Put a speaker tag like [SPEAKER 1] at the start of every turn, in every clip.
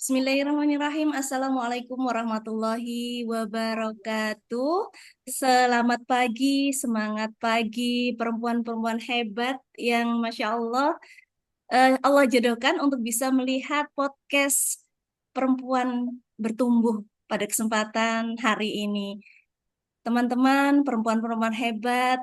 [SPEAKER 1] Bismillahirrahmanirrahim. Assalamualaikum warahmatullahi wabarakatuh. Selamat pagi, semangat pagi, perempuan-perempuan hebat yang Masya Allah, Allah jodohkan untuk bisa melihat podcast perempuan bertumbuh pada kesempatan hari ini. Teman-teman, perempuan-perempuan hebat,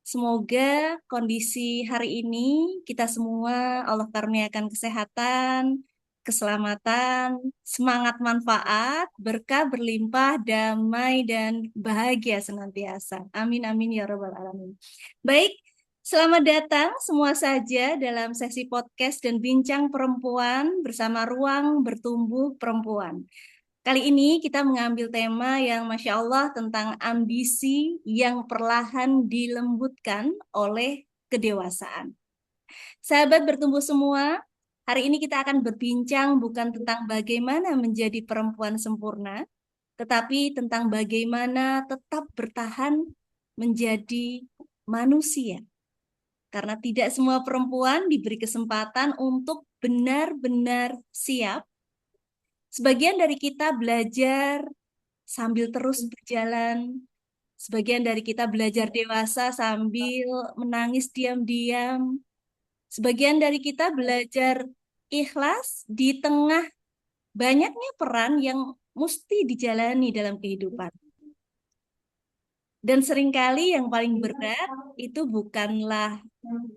[SPEAKER 1] semoga kondisi hari ini kita semua Allah karuniakan kesehatan, keselamatan, semangat manfaat, berkah berlimpah, damai dan bahagia senantiasa. Amin amin ya rabbal alamin. Baik, selamat datang semua saja dalam sesi podcast dan bincang perempuan bersama Ruang Bertumbuh Perempuan. Kali ini kita mengambil tema yang Masya Allah tentang ambisi yang perlahan dilembutkan oleh kedewasaan. Sahabat bertumbuh semua, hari ini kita akan berbincang bukan tentang bagaimana menjadi perempuan sempurna, tetapi tentang bagaimana tetap bertahan menjadi manusia. Karena tidak semua perempuan diberi kesempatan untuk benar-benar siap. Sebagian dari kita belajar sambil terus berjalan. Sebagian dari kita belajar dewasa sambil menangis diam-diam. Sebagian dari kita belajar ikhlas di tengah banyaknya peran yang mesti dijalani dalam kehidupan. Dan seringkali yang paling berat itu bukanlah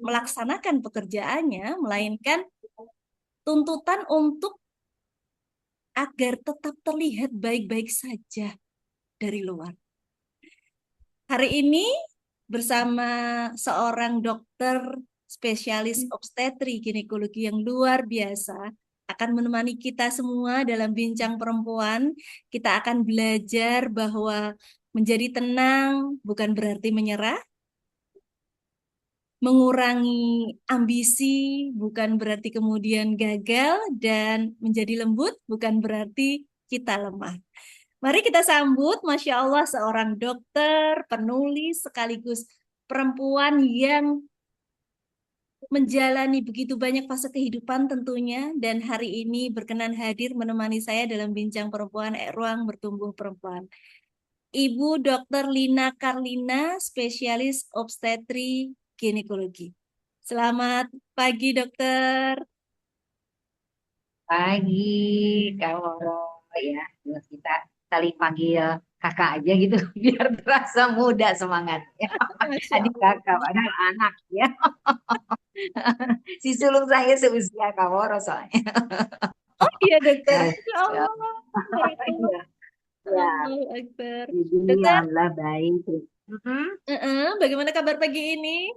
[SPEAKER 1] melaksanakan pekerjaannya, melainkan tuntutan untuk agar tetap terlihat baik-baik saja dari luar. Hari ini bersama seorang dokter spesialis obstetri ginekologi yang luar biasa akan menemani kita semua dalam bincang perempuan. Kita akan belajar bahwa menjadi tenang bukan berarti menyerah, mengurangi ambisi bukan berarti kemudian gagal, dan menjadi lembut bukan berarti kita lemah. Mari kita sambut, Masya Allah, seorang dokter, penulis, sekaligus perempuan yang menjalani begitu banyak fase kehidupan tentunya, dan hari ini berkenan hadir menemani saya dalam bincang perempuan, Ruang Bertumbuh Perempuan. Ibu Dr. Lina Karlina, spesialis obstetri ginekologi. Selamat pagi, dokter.
[SPEAKER 2] Pagi, Kak Woro ya. Terus kita saling panggil kakak aja gitu biar terasa muda semangatnya.
[SPEAKER 1] Masya
[SPEAKER 2] Adik kakak,
[SPEAKER 1] Allah.
[SPEAKER 2] padahal anak ya. Si sulung saya seusia Kak Woro soalnya.
[SPEAKER 1] Oh iya, dokter.
[SPEAKER 2] Ya,
[SPEAKER 1] Masya
[SPEAKER 2] ya,
[SPEAKER 1] Allah. Barakallah.
[SPEAKER 2] iya, ya.
[SPEAKER 1] Allahu Akbar.
[SPEAKER 2] Jadi
[SPEAKER 1] Dokter,
[SPEAKER 2] alhamdulillah baik. Mhm.
[SPEAKER 1] bagaimana kabar pagi ini?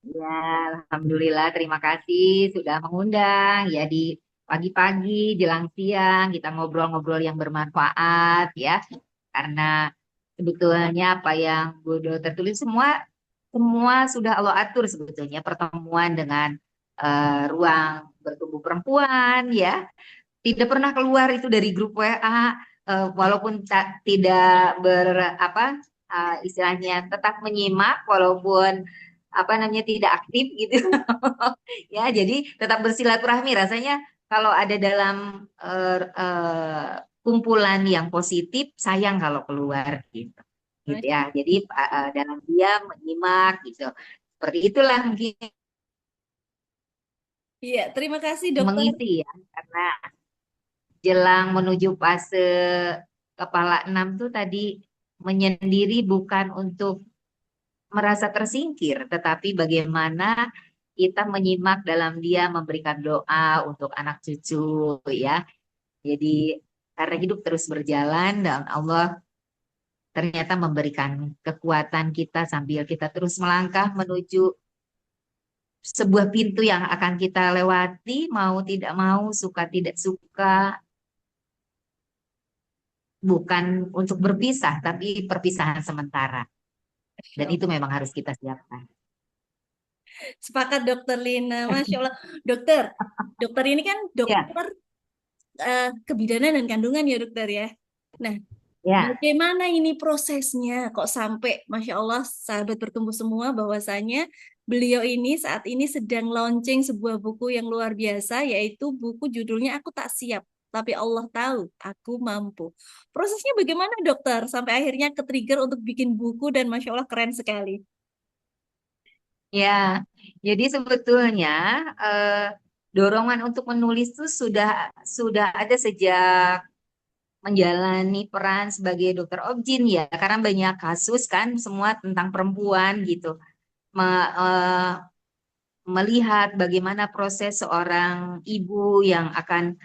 [SPEAKER 2] Ya, alhamdulillah. Terima kasih sudah mengundang ya di pagi-pagi jelang siang kita ngobrol-ngobrol yang bermanfaat ya. Karena sebetulnya apa yang Budo tertulis semua semua sudah Allah atur sebetulnya pertemuan dengan ruang bertumbuh perempuan ya. Tidak pernah keluar itu dari grup WA walaupun tidak apa istilahnya tetap menyimak walaupun apa namanya tidak aktif gitu. Ya, jadi tetap bersilaturahmi rasanya kalau ada dalam kumpulan yang positif sayang kalau keluar gitu. Gitu ya. Jadi dalam diam menyimak gitu. Seperti itulah mungkin
[SPEAKER 1] Iya, terima kasih dokter.
[SPEAKER 2] mengisi ya karena jelang menuju fase kepala 6 tuh tadi menyendiri bukan untuk merasa tersingkir, tetapi bagaimana kita menyimak dalam dia memberikan doa untuk anak cucu ya. Jadi karena hidup terus berjalan dan Allah ternyata memberikan kekuatan kita sambil kita terus melangkah menuju sebuah pintu yang akan kita lewati, mau tidak mau, suka tidak suka, bukan untuk berpisah, tapi perpisahan sementara.
[SPEAKER 1] Masya
[SPEAKER 2] Dan itu
[SPEAKER 1] Allah.
[SPEAKER 2] memang harus kita siapkan.
[SPEAKER 1] Sepakat dokter Lina, Masya Allah. Dokter, dokter ini kan
[SPEAKER 2] Ya,
[SPEAKER 1] dokter kebidanan dan kandungan ya dokter ya. Nah,
[SPEAKER 2] ya.
[SPEAKER 1] bagaimana ini prosesnya kok sampai Masya Allah sahabat bertumbuh semua bahwasanya beliau ini saat ini sedang launching sebuah buku yang luar biasa, yaitu buku judulnya Aku Tak Siap. tapi Allah tahu aku mampu. Prosesnya bagaimana dokter sampai akhirnya ke-trigger untuk bikin buku dan Masya Allah keren sekali.
[SPEAKER 2] Ya, jadi sebetulnya eh, dorongan untuk menulis itu sudah ada sejak menjalani peran sebagai dokter objin ya, karena banyak kasus kan semua tentang perempuan gitu. Me- eh, Melihat bagaimana proses seorang ibu yang akan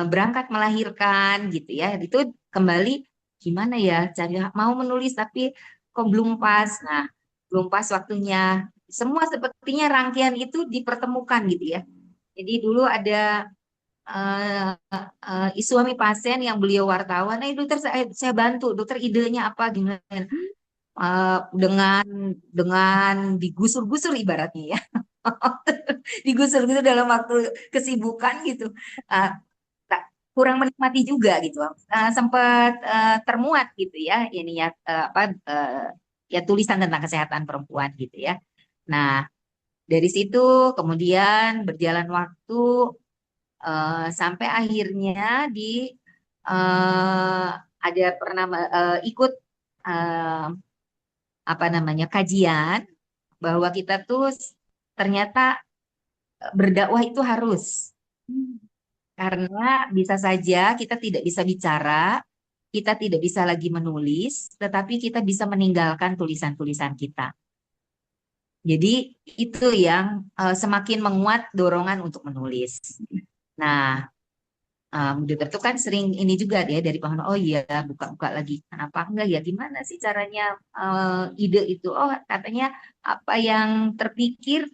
[SPEAKER 2] berangkat melahirkan gitu ya, itu kembali gimana ya, cari mau menulis tapi kok belum pas. Nah, belum pas waktunya. Semua sepertinya rangkaian itu dipertemukan gitu ya. Jadi dulu ada suami pasien yang beliau wartawan, dokter saya bantu, dokter idenya apa gimana. Dengan digusur-gusur ibaratnya ya, digusur-gusur dalam waktu kesibukan gitu. Eh, Kurang menikmati juga gitu. Sempat termuat gitu ya ini ya, apa ya, tulisan tentang kesehatan perempuan gitu ya. Nah, dari situ kemudian berjalan waktu, sampai akhirnya di eh, ada pernah ikut eh, apa namanya, kajian bahwa kita tuh ternyata berdakwah itu harus, karena bisa saja kita tidak bisa bicara, kita tidak bisa lagi menulis, tetapi kita bisa meninggalkan tulisan-tulisan kita. Jadi itu yang semakin menguat dorongan untuk menulis. Nah, dokter tuh kan sering ini juga dia dari pengalaman, oh iya buka-buka lagi, kenapa enggak ya, gimana sih caranya, ide itu, oh katanya apa yang terpikir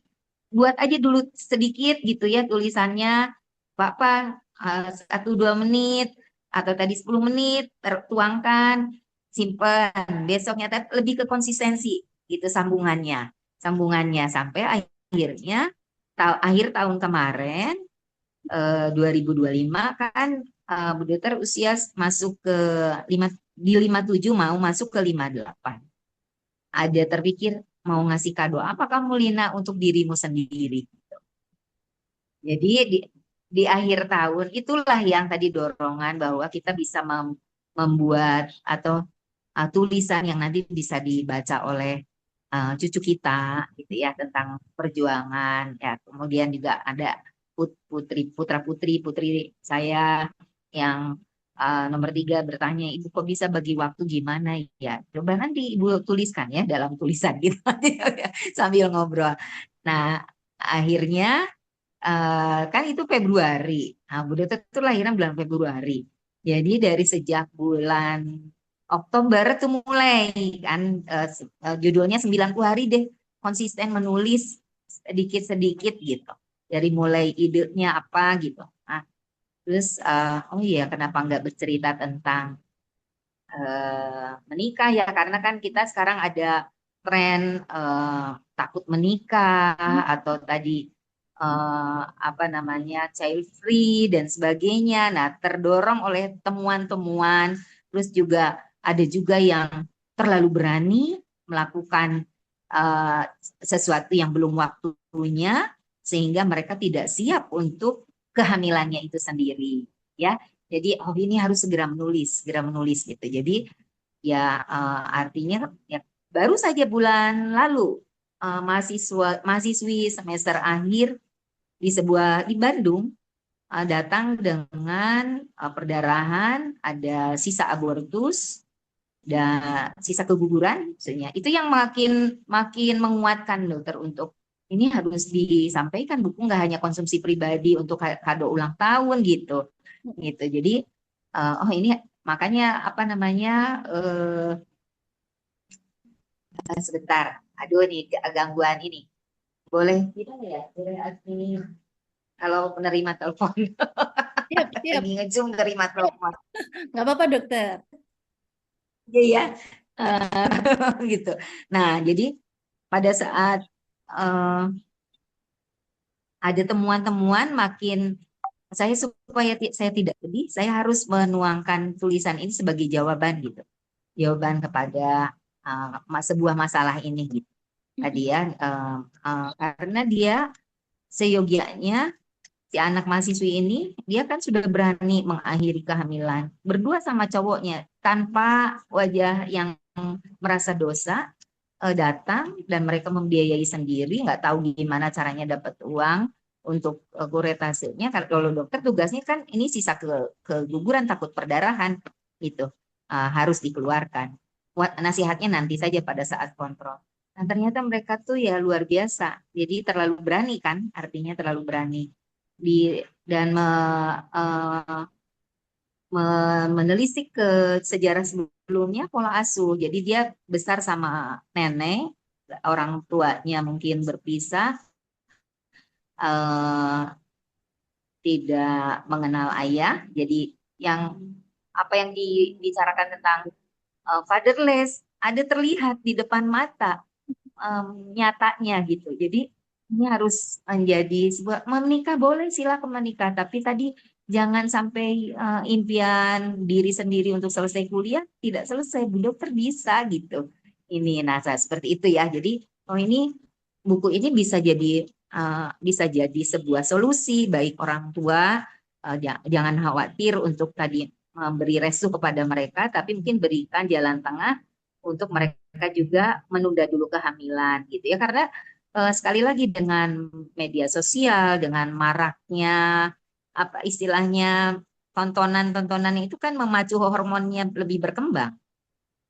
[SPEAKER 2] buat aja dulu sedikit gitu ya tulisannya, Bapak 1-2 menit atau tadi 10 menit tertuangkan, simpen besoknya, tapi lebih ke konsistensi gitu, sambungannya sampai akhirnya akhir tahun kemarin, 2025 kan, Bu Dokter usia masuk ke lima, di 57 mau masuk ke 58. Ada terpikir mau ngasih kado apa kamu Lina untuk dirimu sendiri. Jadi di akhir tahun itulah yang tadi dorongan bahwa kita bisa membuat atau tulisan yang nanti bisa dibaca oleh cucu kita gitu ya, tentang perjuangan ya. Kemudian juga ada putri saya yang nomor 3 bertanya, ibu kok bisa bagi waktu gimana ya, coba nanti ibu tuliskan ya dalam tulisan gitu sambil ngobrol. Nah, akhirnya kan itu Februari. Nah, Bu Deta itu lahiran bulan Februari. Jadi dari sejak bulan Oktober tuh mulai kan, judulnya 90 hari deh konsisten menulis sedikit-sedikit gitu. Dari mulai idenya apa gitu. Nah, terus oh iya kenapa nggak bercerita tentang menikah ya, karena kan kita sekarang ada tren takut menikah atau tadi apa namanya, child free dan sebagainya. Nah, terdorong oleh temuan-temuan, terus juga ada juga yang terlalu berani melakukan eh, sesuatu yang belum waktunya, sehingga mereka tidak siap untuk kehamilannya itu sendiri, ya. Jadi, oh ini harus segera menulis gitu. Jadi, ya artinya ya baru saja bulan lalu mahasiswi semester akhir di Bandung datang dengan perdarahan, ada sisa abortus dan sisa keguguran, maksudnya itu yang makin makin menguatkan dokter untuk ini harus disampaikan, buku nggak hanya konsumsi pribadi untuk kado ulang tahun gitu gitu. Jadi oh ini makanya apa namanya, sebentar, aduh nih gangguan ini, boleh tidak ya, boleh ini kalau menerima telepon.
[SPEAKER 1] Siap, siap.
[SPEAKER 2] Lagi ngezoom terima telepon.
[SPEAKER 1] Nggak apa-apa dokter.
[SPEAKER 2] Iya ya. Gitu. Nah, jadi pada saat eh, ada temuan-temuan, makin saya supaya saya tidak sedih, saya harus menuangkan tulisan ini sebagai jawaban gitu. Jawaban kepada sebuah masalah ini gitu. Tadi ya, karena dia seyogianya si anak mahasiswi ini dia kan sudah berani mengakhiri kehamilan berdua sama cowoknya tanpa wajah yang merasa dosa, datang dan mereka membiayai sendiri, nggak tahu gimana caranya dapat uang untuk kuretasenya. Kalau dokter tugasnya kan ini sisa keguguran takut perdarahan itu, harus dikeluarkan. Nasihatnya nanti saja pada saat kontrol. Nah, ternyata mereka tuh ya luar biasa. Jadi terlalu berani kan, artinya terlalu berani di dan eh, menelisik ke sejarah sebelumnya pola asuh. Jadi dia besar sama nenek, orang tuanya mungkin berpisah, eh, tidak mengenal ayah. Jadi yang apa yang dibicarakan tentang fatherless ada terlihat di depan mata, nyatanya gitu. Jadi ini harus menjadi sebuah menikah boleh silakan menikah, tapi tadi jangan sampai impian diri sendiri untuk selesai kuliah tidak selesai. Bu dokter bisa gitu. Ini nah seperti itu ya. Jadi ini buku ini bisa jadi sebuah solusi baik orang tua, jangan khawatir untuk tadi memberi restu kepada mereka, tapi mungkin berikan jalan tengah untuk mereka juga menunda dulu kehamilan gitu ya karena sekali lagi dengan media sosial dengan maraknya apa istilahnya tontonan-tontonan itu kan memacu hormonnya lebih berkembang,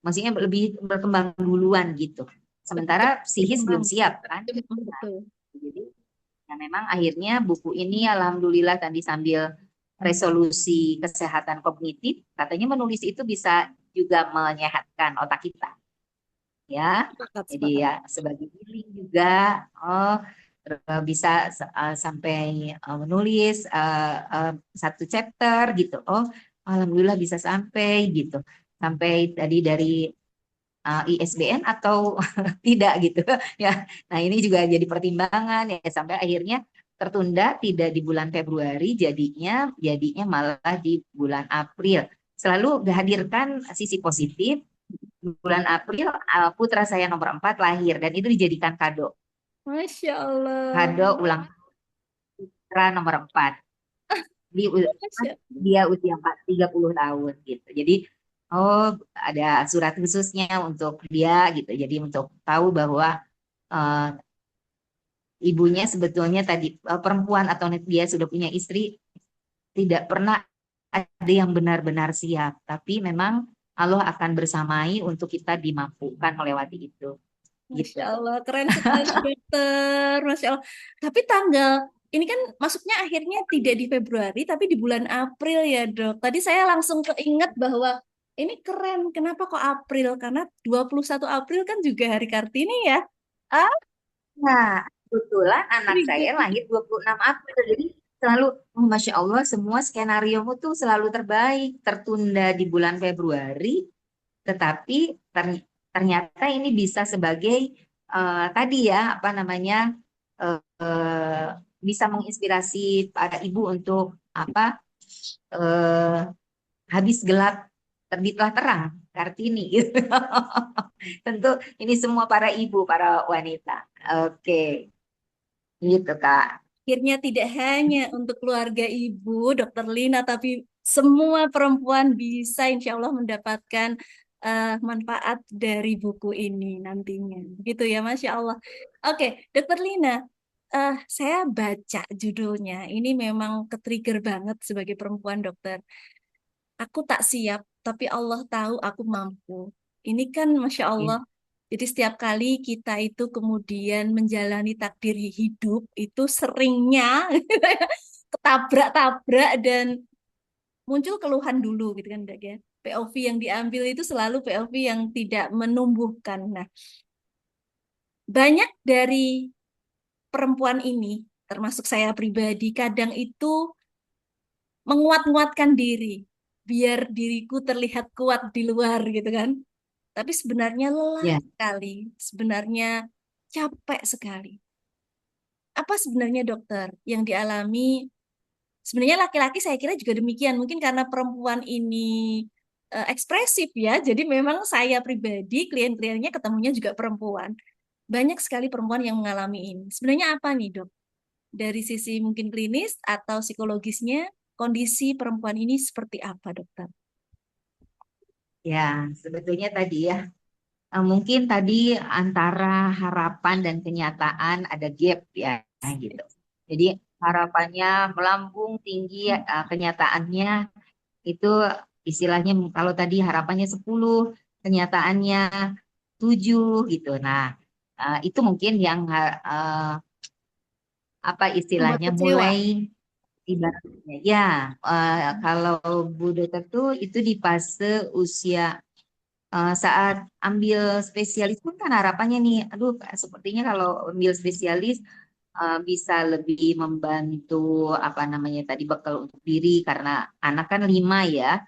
[SPEAKER 2] maksudnya lebih berkembang duluan gitu sementara psikis belum
[SPEAKER 1] Berkembang.
[SPEAKER 2] siap kan. Nah,
[SPEAKER 1] Betul.
[SPEAKER 2] jadi ya memang akhirnya buku ini alhamdulillah tadi sambil resolusi kesehatan kognitif katanya menulis itu bisa juga menyehatkan otak kita ya.
[SPEAKER 1] Sepakat,
[SPEAKER 2] Jadi
[SPEAKER 1] sepakat.
[SPEAKER 2] ya sebagai healing juga, oh bisa sampai menulis satu chapter gitu. Oh, alhamdulillah bisa sampai gitu. Sampai tadi dari ISBN atau tidak gitu ya. Nah, ini juga jadi pertimbangan ya sampai akhirnya tertunda tidak di bulan Februari jadinya malah di bulan April. Selalu dihadirkan sisi positif bulan April putra saya nomor 4 lahir dan itu dijadikan
[SPEAKER 1] Masya Allah.
[SPEAKER 2] kado ulang tahun putra nomor 4 di
[SPEAKER 1] Masya
[SPEAKER 2] dia usia 30 tahun gitu. Jadi oh ada surat khususnya untuk dia gitu. Jadi untuk tahu bahwa uh, ibunya sebetulnya tadi perempuan atau dia sudah punya istri tidak pernah ada yang benar-benar siap, tapi memang Allah akan bersamai untuk kita dimampukan melewati itu. Gitu.
[SPEAKER 1] Masya Allah, keren sekali dokter. Masya Allah. Tapi tanggal ini kan masuknya akhirnya tidak di Februari, tapi di bulan April ya dok. Tadi saya langsung keinget bahwa ini keren. Kenapa kok April? Karena 21 April kan juga Hari Kartini ya. Ah,
[SPEAKER 2] Nah, kebetulan anak saya
[SPEAKER 1] trigger.
[SPEAKER 2] lahir 26 April. Jadi selalu, oh, Masya Allah, semua skenariomu tuh selalu terbaik. Tertunda di bulan Februari, tetapi ternyata ini bisa sebagai tadi ya, apa namanya, bisa menginspirasi para ibu untuk apa, eh, habis gelap, terbitlah terang, Kartini gitu. Tentu ini semua para ibu, para wanita. Oke. Gitu, Kak.
[SPEAKER 1] Akhirnya tidak hanya untuk keluarga ibu, dokter Lina, tapi semua perempuan bisa insya Allah mendapatkan manfaat dari buku ini nantinya. Gitu ya, Masya Allah. Oke, dokter Lina, saya baca judulnya. Ini memang ke-trigger banget sebagai perempuan dokter. Aku tak siap, tapi Allah tahu aku mampu. Ini kan Masya
[SPEAKER 2] Ya,
[SPEAKER 1] Allah. Jadi setiap kali kita itu kemudian menjalani takdir hidup, itu seringnya ketabrak-tabrak dan muncul keluhan dulu gitu kan Dok ya. POV yang diambil itu selalu POV yang tidak menumbuhkan. Nah, banyak dari perempuan ini, termasuk saya pribadi, kadang itu menguat-nguatkan diri biar diriku terlihat kuat di luar gitu kan. Tapi sebenarnya lelah
[SPEAKER 2] ya,
[SPEAKER 1] sekali, sebenarnya capek sekali. Apa sebenarnya dokter yang dialami? Sebenarnya laki-laki saya kira juga demikian. Mungkin karena perempuan ini ekspresif ya. Jadi memang saya pribadi, klien-kliennya ketemunya juga perempuan. Banyak sekali perempuan yang mengalami ini. Sebenarnya apa nih dok? dari sisi mungkin klinis atau psikologisnya, kondisi perempuan ini seperti apa, dokter?
[SPEAKER 2] Ya, sebetulnya tadi ya, mungkin tadi antara harapan dan kenyataan ada gap ya, gitu. Jadi harapannya melambung tinggi, kenyataannya itu istilahnya kalau tadi harapannya 10, kenyataannya 7 gitu. Nah, itu mungkin yang apa
[SPEAKER 1] Membuat
[SPEAKER 2] istilahnya
[SPEAKER 1] kecewa.
[SPEAKER 2] mulai ibaratnya ya, kalau Bu Dokter tuh itu di fase usia, saat ambil spesialis pun kan harapannya nih, aduh sepertinya kalau ambil spesialis bisa lebih membantu apa namanya tadi bekal untuk diri karena anak kan 5 ya.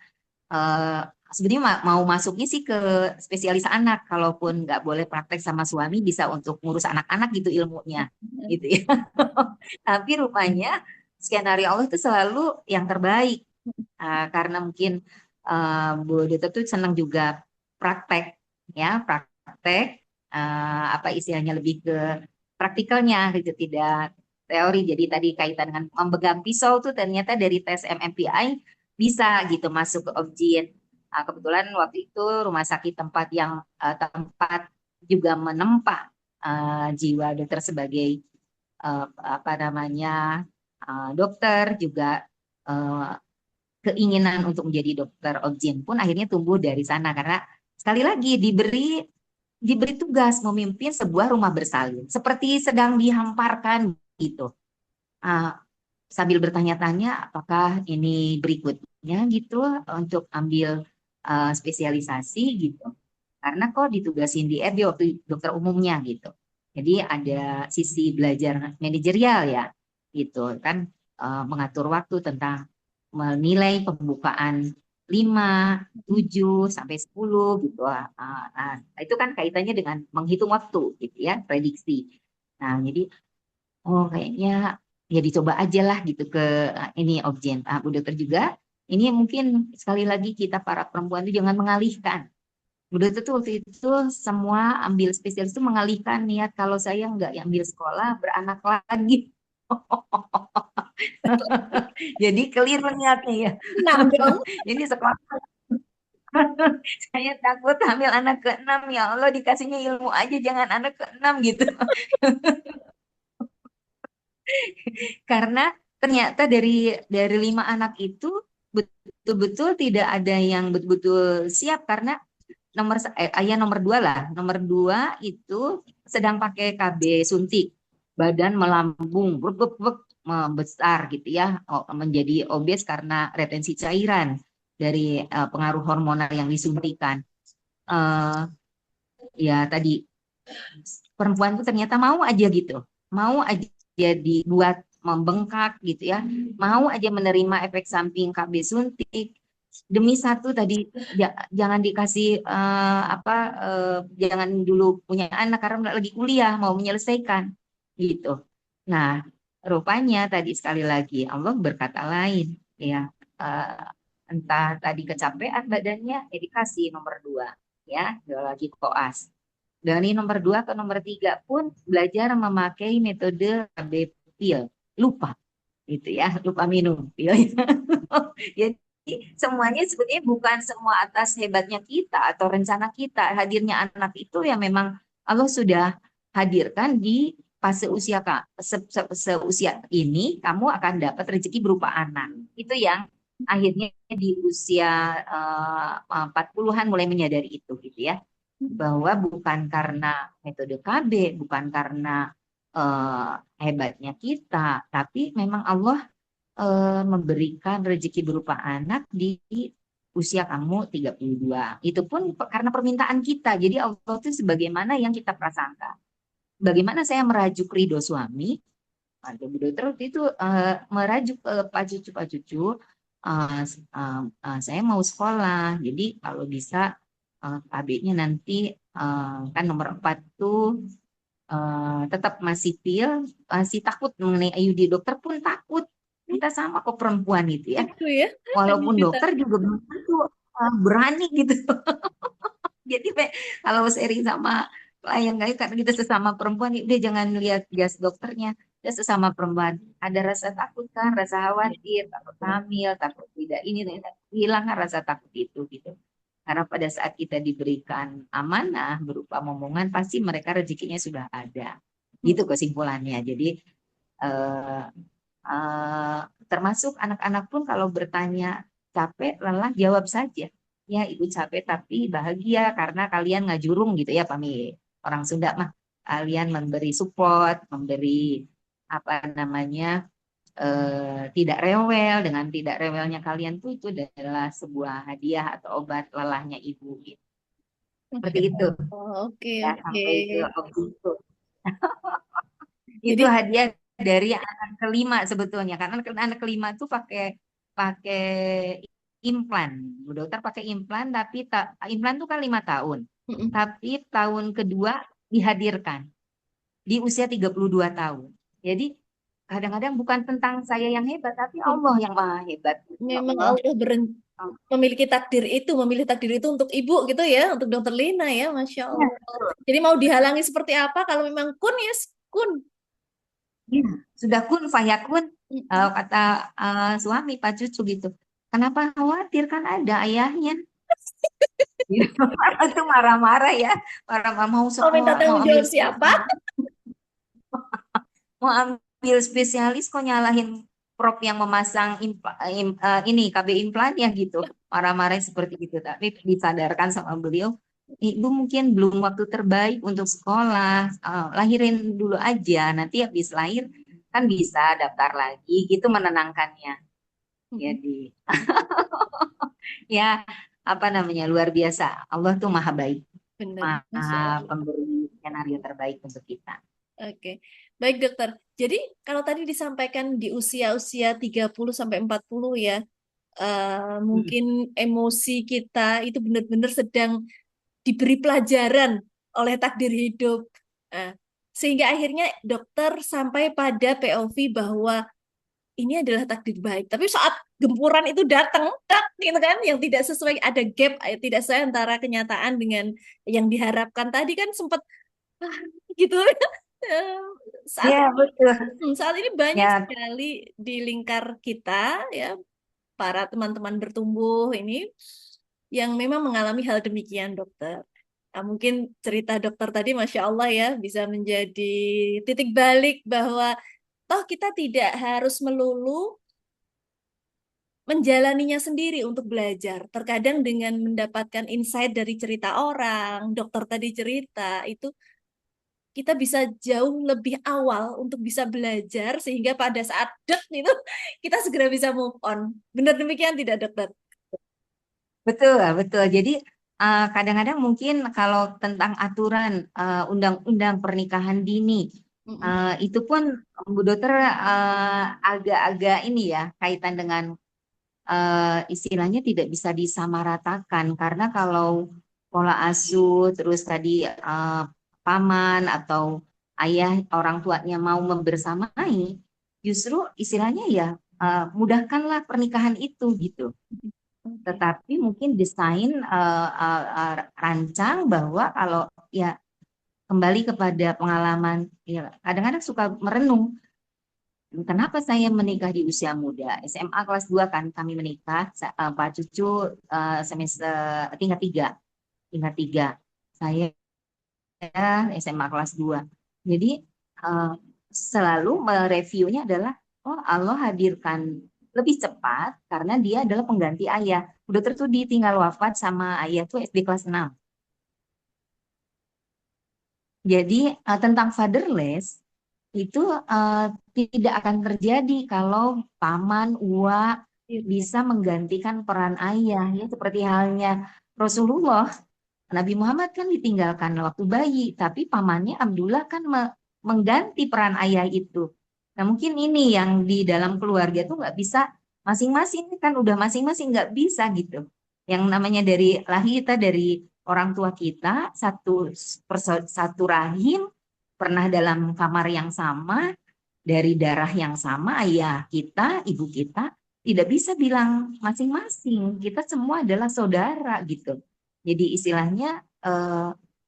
[SPEAKER 2] eh Sebenarnya mau masuknya sih ke spesialis anak, kalaupun nggak boleh praktek sama suami bisa untuk ngurus anak-anak gitu ilmunya, gitu ya. Tapi rupanya skenario Allah itu selalu yang terbaik. Karena mungkin Bu Duta tuh senang juga praktek, ya praktek, apa istilahnya lebih ke praktikalnya gitu, tidak teori. Jadi tadi kaitan dengan memegang pisau tuh ternyata dari tes MMPI bisa gitu masuk ke objek. Kebetulan waktu itu rumah sakit tempat juga menempa jiwa dokter sebagai apa namanya dokter juga, eh, keinginan untuk menjadi dokter objek pun akhirnya tumbuh dari sana karena sekali lagi diberi tugas memimpin sebuah rumah bersalin seperti sedang dihamparkan gitu. Ah, Sambil bertanya-tanya apakah ini berikutnya gitu untuk ambil spesialisasi gitu. Karena kok ditugasin di RD waktu dokter umumnya gitu. Jadi ada sisi belajar manajerial ya gitu kan, mengatur waktu tentang menilai pembukaan 5, 7 sampai 10 gitu. Nah, itu kan kaitannya dengan menghitung waktu gitu ya, prediksi. Nah, jadi oh kayaknya ya dicoba aja lah gitu ke ini objek. Bu dokter juga ini mungkin sekali lagi kita para perempuan itu jangan mengalihkan. Bu dokter tuh waktu itu semua ambil spesialis itu mengalihkan niat kalau saya nggak ambil sekolah beranak lagi. Jadi keliru niatnya ya.
[SPEAKER 1] Enam dong.
[SPEAKER 2] Ini sekolah saya takut hamil anak ke-6, ya Allah dikasihnya ilmu aja jangan anak ke-6 gitu. Karena ternyata dari 5 anak itu betul-betul tidak ada yang betul-betul siap karena ayah nomor 2 lah, nomor 2 itu sedang pakai KB suntik, badan melambung membesar gitu ya, menjadi obes karena retensi cairan dari pengaruh hormonal yang disuntikan. Eh, Ya tadi perempuan itu ternyata mau aja gitu, mau aja dibuat membengkak gitu ya, mau aja menerima efek samping KB suntik demi satu tadi, jangan dikasih jangan dulu punya anak karena lagi kuliah mau menyelesaikan gitu. Nah, rupanya tadi sekali lagi Allah berkata lain ya, eh, entah tadi kecapean badannya ya dikasih nomor 2 ya, lagi koas. Dari nomor 2 ke nomor 3 pun belajar memakai metode KB pil. Lupa gitu ya, lupa minum pil. Jadi semuanya sebetulnya bukan semua atas hebatnya kita atau rencana kita. Hadirnya anak itu ya memang Allah sudah hadirkan di fase usia seusia ini kamu akan dapat rezeki berupa anak. Itu yang akhirnya di usia 40-an mulai menyadari itu gitu ya, bahwa bukan karena metode KB, bukan karena hebatnya kita, tapi memang Allah memberikan rezeki berupa anak di usia kamu 32. Itu pun karena permintaan kita. Jadi Allah itu sebagaimana yang kita prasangka. Bagaimana saya merajuk ridho suami, ada Bu Dokter waktu itu merajuk Pak Cucu, saya mau sekolah. Jadi kalau bisa KB-nya nanti kan nomor 4 tuh tetap masih pil, masih takut mengenai IUD. Dokter pun takut. Kita sama kok perempuan itu ya.
[SPEAKER 1] Itu ya,
[SPEAKER 2] Walaupun
[SPEAKER 1] Ayudhita.
[SPEAKER 2] dokter juga belum tentu berani gitu. Jadi kalau sharing sama klien kayak karena kita sesama perempuan, udah jangan lihat gas dokternya. Ya sesama perempuan ada rasa takut kan, rasa khawatir, takut hamil, takut tidak ini, hilangkan rasa takut itu gitu. Karena pada saat kita diberikan amanah berupa momongan, pasti mereka rezekinya sudah ada. Gitu kesimpulannya. Jadi eh, eh, termasuk anak-anak pun kalau bertanya capek, lelah, jawab saja. Ya, ibu capek tapi bahagia karena kalian ngajurung gitu ya, Pami. Orang Sunda mah kalian memberi support, memberi apa namanya, tidak rewel. Dengan tidak rewelnya kalian tuh itu adalah sebuah hadiah atau obat lelahnya ibu gitu. Seperti
[SPEAKER 1] Masya
[SPEAKER 2] itu
[SPEAKER 1] Allah. Oke,
[SPEAKER 2] ya,
[SPEAKER 1] oke.
[SPEAKER 2] sampai ke itu. Itu
[SPEAKER 1] Jadi,
[SPEAKER 2] hadiah dari anak kelima sebetulnya, karena anak kelima tuh pakai pakai implan. Bu dokter pakai implan, tapi implan tuh kan 5 tahun.
[SPEAKER 1] mm-mm.
[SPEAKER 2] Tapi tahun kedua dihadirkan di usia 32 tahun. Jadi kadang-kadang bukan tentang saya yang hebat, tapi Allah yang maha hebat. Ya
[SPEAKER 1] Memang
[SPEAKER 2] Allah.
[SPEAKER 1] Allah memiliki takdir itu, memilih takdir itu untuk ibu gitu ya, untuk dokter Lina ya, Masya
[SPEAKER 2] Ya,
[SPEAKER 1] Allah. Jadi mau dihalangi seperti apa, kalau memang kun ya kun.
[SPEAKER 2] ya, sudah kun fayakun,
[SPEAKER 1] Mm-mm.
[SPEAKER 2] kata suami Pak Cucu gitu. Kenapa khawatir, kan ada ayahnya. Gitu. Itu marah-marah ya, marah-marah mau
[SPEAKER 1] Mau minta
[SPEAKER 2] mau
[SPEAKER 1] tanggung
[SPEAKER 2] ambil
[SPEAKER 1] jawab siapa?
[SPEAKER 2] mau ambil spesialis kok nyalahin prof yang memasang ini KB implan ya gitu. Marah-marah seperti itu. Tapi disadarkan sama beliau, ibu mungkin belum waktu terbaik untuk sekolah. Lahirin dulu aja, nanti habis lahir kan bisa daftar lagi gitu, menenangkannya.
[SPEAKER 1] Mm-mm.
[SPEAKER 2] Jadi ya, apa namanya, luar biasa. Allah tuh maha baik,
[SPEAKER 1] Benar,
[SPEAKER 2] maha
[SPEAKER 1] Masya Allah.
[SPEAKER 2] pemberi skenario terbaik untuk kita.
[SPEAKER 1] Oke, baik dokter. Jadi kalau tadi disampaikan di usia-usia 30 sampai 40 ya,
[SPEAKER 2] Hmm.
[SPEAKER 1] mungkin emosi kita itu benar-benar sedang diberi pelajaran oleh takdir hidup. Nah, sehingga akhirnya dokter sampai pada POV bahwa ini adalah takdir baik. Tapi saat gempuran itu datang, tak, gitu kan, yang tidak sesuai, ada gap, tidak sesuai antara kenyataan dengan yang diharapkan tadi kan sempat ah, gitu. Eh, saat
[SPEAKER 2] Ya,
[SPEAKER 1] ini
[SPEAKER 2] betul.
[SPEAKER 1] saat ini banyak
[SPEAKER 2] Ya,
[SPEAKER 1] sekali di lingkar kita ya, para teman-teman bertumbuh ini yang memang mengalami hal demikian, dokter. Nah, mungkin cerita dokter tadi, Masya Allah ya, bisa menjadi titik balik bahwa toh kita tidak harus melulu menjalaninya sendiri untuk belajar. Terkadang dengan mendapatkan insight dari cerita orang, dokter tadi cerita, itu kita bisa jauh lebih awal untuk bisa belajar sehingga pada saat dek itu kita segera bisa move on. Benar demikian tidak, dokter?
[SPEAKER 2] betul, betul. Jadi kadang-kadang mungkin kalau tentang aturan undang-undang pernikahan dini,
[SPEAKER 1] Mm-mm.
[SPEAKER 2] itu pun Bu Dokter agak-agak ini ya, kaitan dengan istilahnya tidak bisa disamaratakan, karena kalau pola asuh terus tadi paman atau ayah orang tuanya mau membersamai, justru istilahnya ya mudahkanlah pernikahan itu gitu.
[SPEAKER 1] Oke.
[SPEAKER 2] Tetapi mungkin desain rancang bahwa kalau ya kembali kepada pengalaman, ya kadang-kadang suka merenung, kenapa saya menikah di usia muda. SMA kelas 2 kan kami menikah, Pak Cucu semester tingkat 3, tingkat 3. Saya SMA kelas 2. Jadi eh, selalu mereviewnya adalah, oh Allah hadirkan lebih cepat karena dia adalah pengganti ayah. Udah tuh ditinggal wafat sama ayah tuh SD kelas 6. Jadi tentang fatherless itu eh, tidak akan terjadi kalau paman, uwa
[SPEAKER 1] Iya.
[SPEAKER 2] bisa menggantikan peran ayah. Ya seperti halnya Rasulullah, Nabi Muhammad kan ditinggalkan waktu bayi, tapi pamannya Abdullah kan mengganti peran ayah itu. Nah mungkin ini yang di dalam keluarga tuh nggak bisa masing-masing, kan udah masing-masing nggak bisa gitu. Yang namanya dari lahir kita dari orang tua kita satu rahim, pernah dalam kamar yang sama, dari darah yang sama, ayah kita, ibu kita, tidak bisa bilang masing-masing. Kita semua adalah saudara gitu. Jadi istilahnya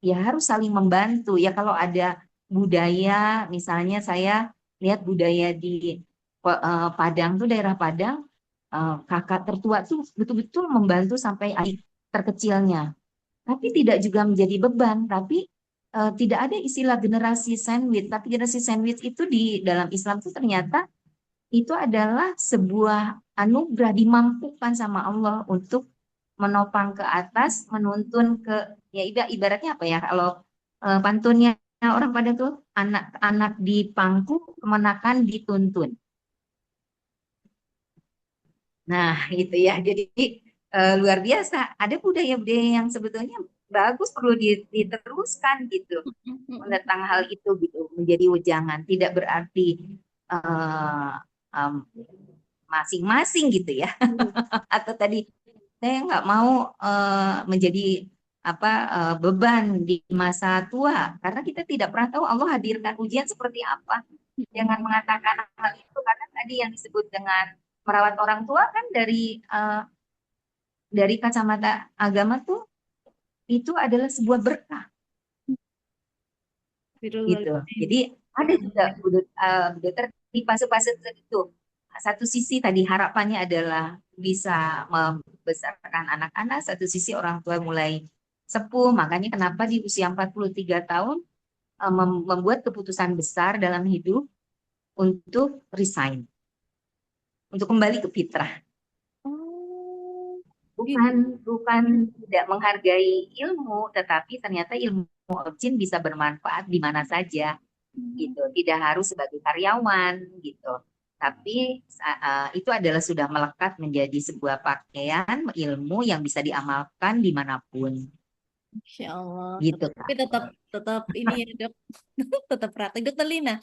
[SPEAKER 2] ya harus saling membantu. Ya kalau ada budaya, misalnya saya lihat budaya di Padang tuh, daerah Padang, kakak tertua tuh betul-betul membantu sampai adik terkecilnya. Tapi tidak juga menjadi beban, tapi tidak ada istilah generasi sandwich. Tapi generasi sandwich itu di dalam Islam tuh ternyata itu adalah sebuah anugerah, dimampukan sama Allah untuk menopang ke atas, menuntun ke, ya ibaratnya apa ya, kalau pantunnya orang pada tuh, anak-anak dipangku, kemenakan dituntun. Nah, itu ya. Jadi luar biasa. Ada budaya-budaya yang sebetulnya bagus, perlu diteruskan gitu tentang hal itu gitu, menjadi wejangan. Tidak berarti eh, em, masing-masing gitu ya. Atau tadi saya nggak mau menjadi apa beban di masa tua, karena kita tidak pernah tahu Allah hadirkan ujian seperti apa. Jangan mengatakan hal itu, karena tadi yang disebut dengan merawat orang tua kan dari kacamata agama tuh itu adalah sebuah berkah gitu. Jadi ada juga dokter di fase-fase itu. Satu sisi tadi harapannya adalah bisa membesarkan anak-anak, satu sisi orang tua mulai sepuh, makanya kenapa di usia 43 tahun membuat keputusan besar dalam hidup untuk resign, untuk kembali ke fitrah.
[SPEAKER 1] Oh,
[SPEAKER 2] Bukan
[SPEAKER 1] gitu.
[SPEAKER 2] bukan tidak menghargai ilmu, tetapi ternyata ilmu objin bisa bermanfaat di mana saja gitu. Tidak harus sebagai karyawan gitu. Tapi itu adalah sudah melekat menjadi sebuah pakaian ilmu yang bisa diamalkan dimanapun
[SPEAKER 1] Insya Allah.
[SPEAKER 2] gitu
[SPEAKER 1] Tapi
[SPEAKER 2] Kak.
[SPEAKER 1] tetap tetap ini ya dok, tetap praktek. Dokter Lina,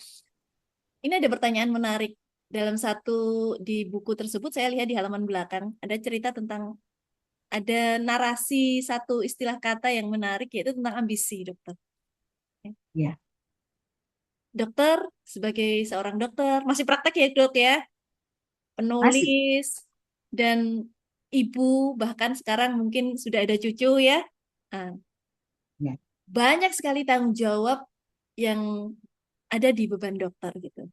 [SPEAKER 1] ini ada pertanyaan menarik. Dalam satu di buku tersebut saya lihat di halaman belakang ada cerita tentang ada narasi satu istilah kata yang menarik yaitu tentang ambisi, dokter.
[SPEAKER 2] Ya,
[SPEAKER 1] Dokter sebagai seorang dokter masih praktek ya dok ya,
[SPEAKER 2] masih.
[SPEAKER 1] penulis dan ibu bahkan sekarang mungkin sudah ada cucu ya. Nah,
[SPEAKER 2] Ya.
[SPEAKER 1] banyak sekali tanggung jawab yang ada di beban dokter gitu.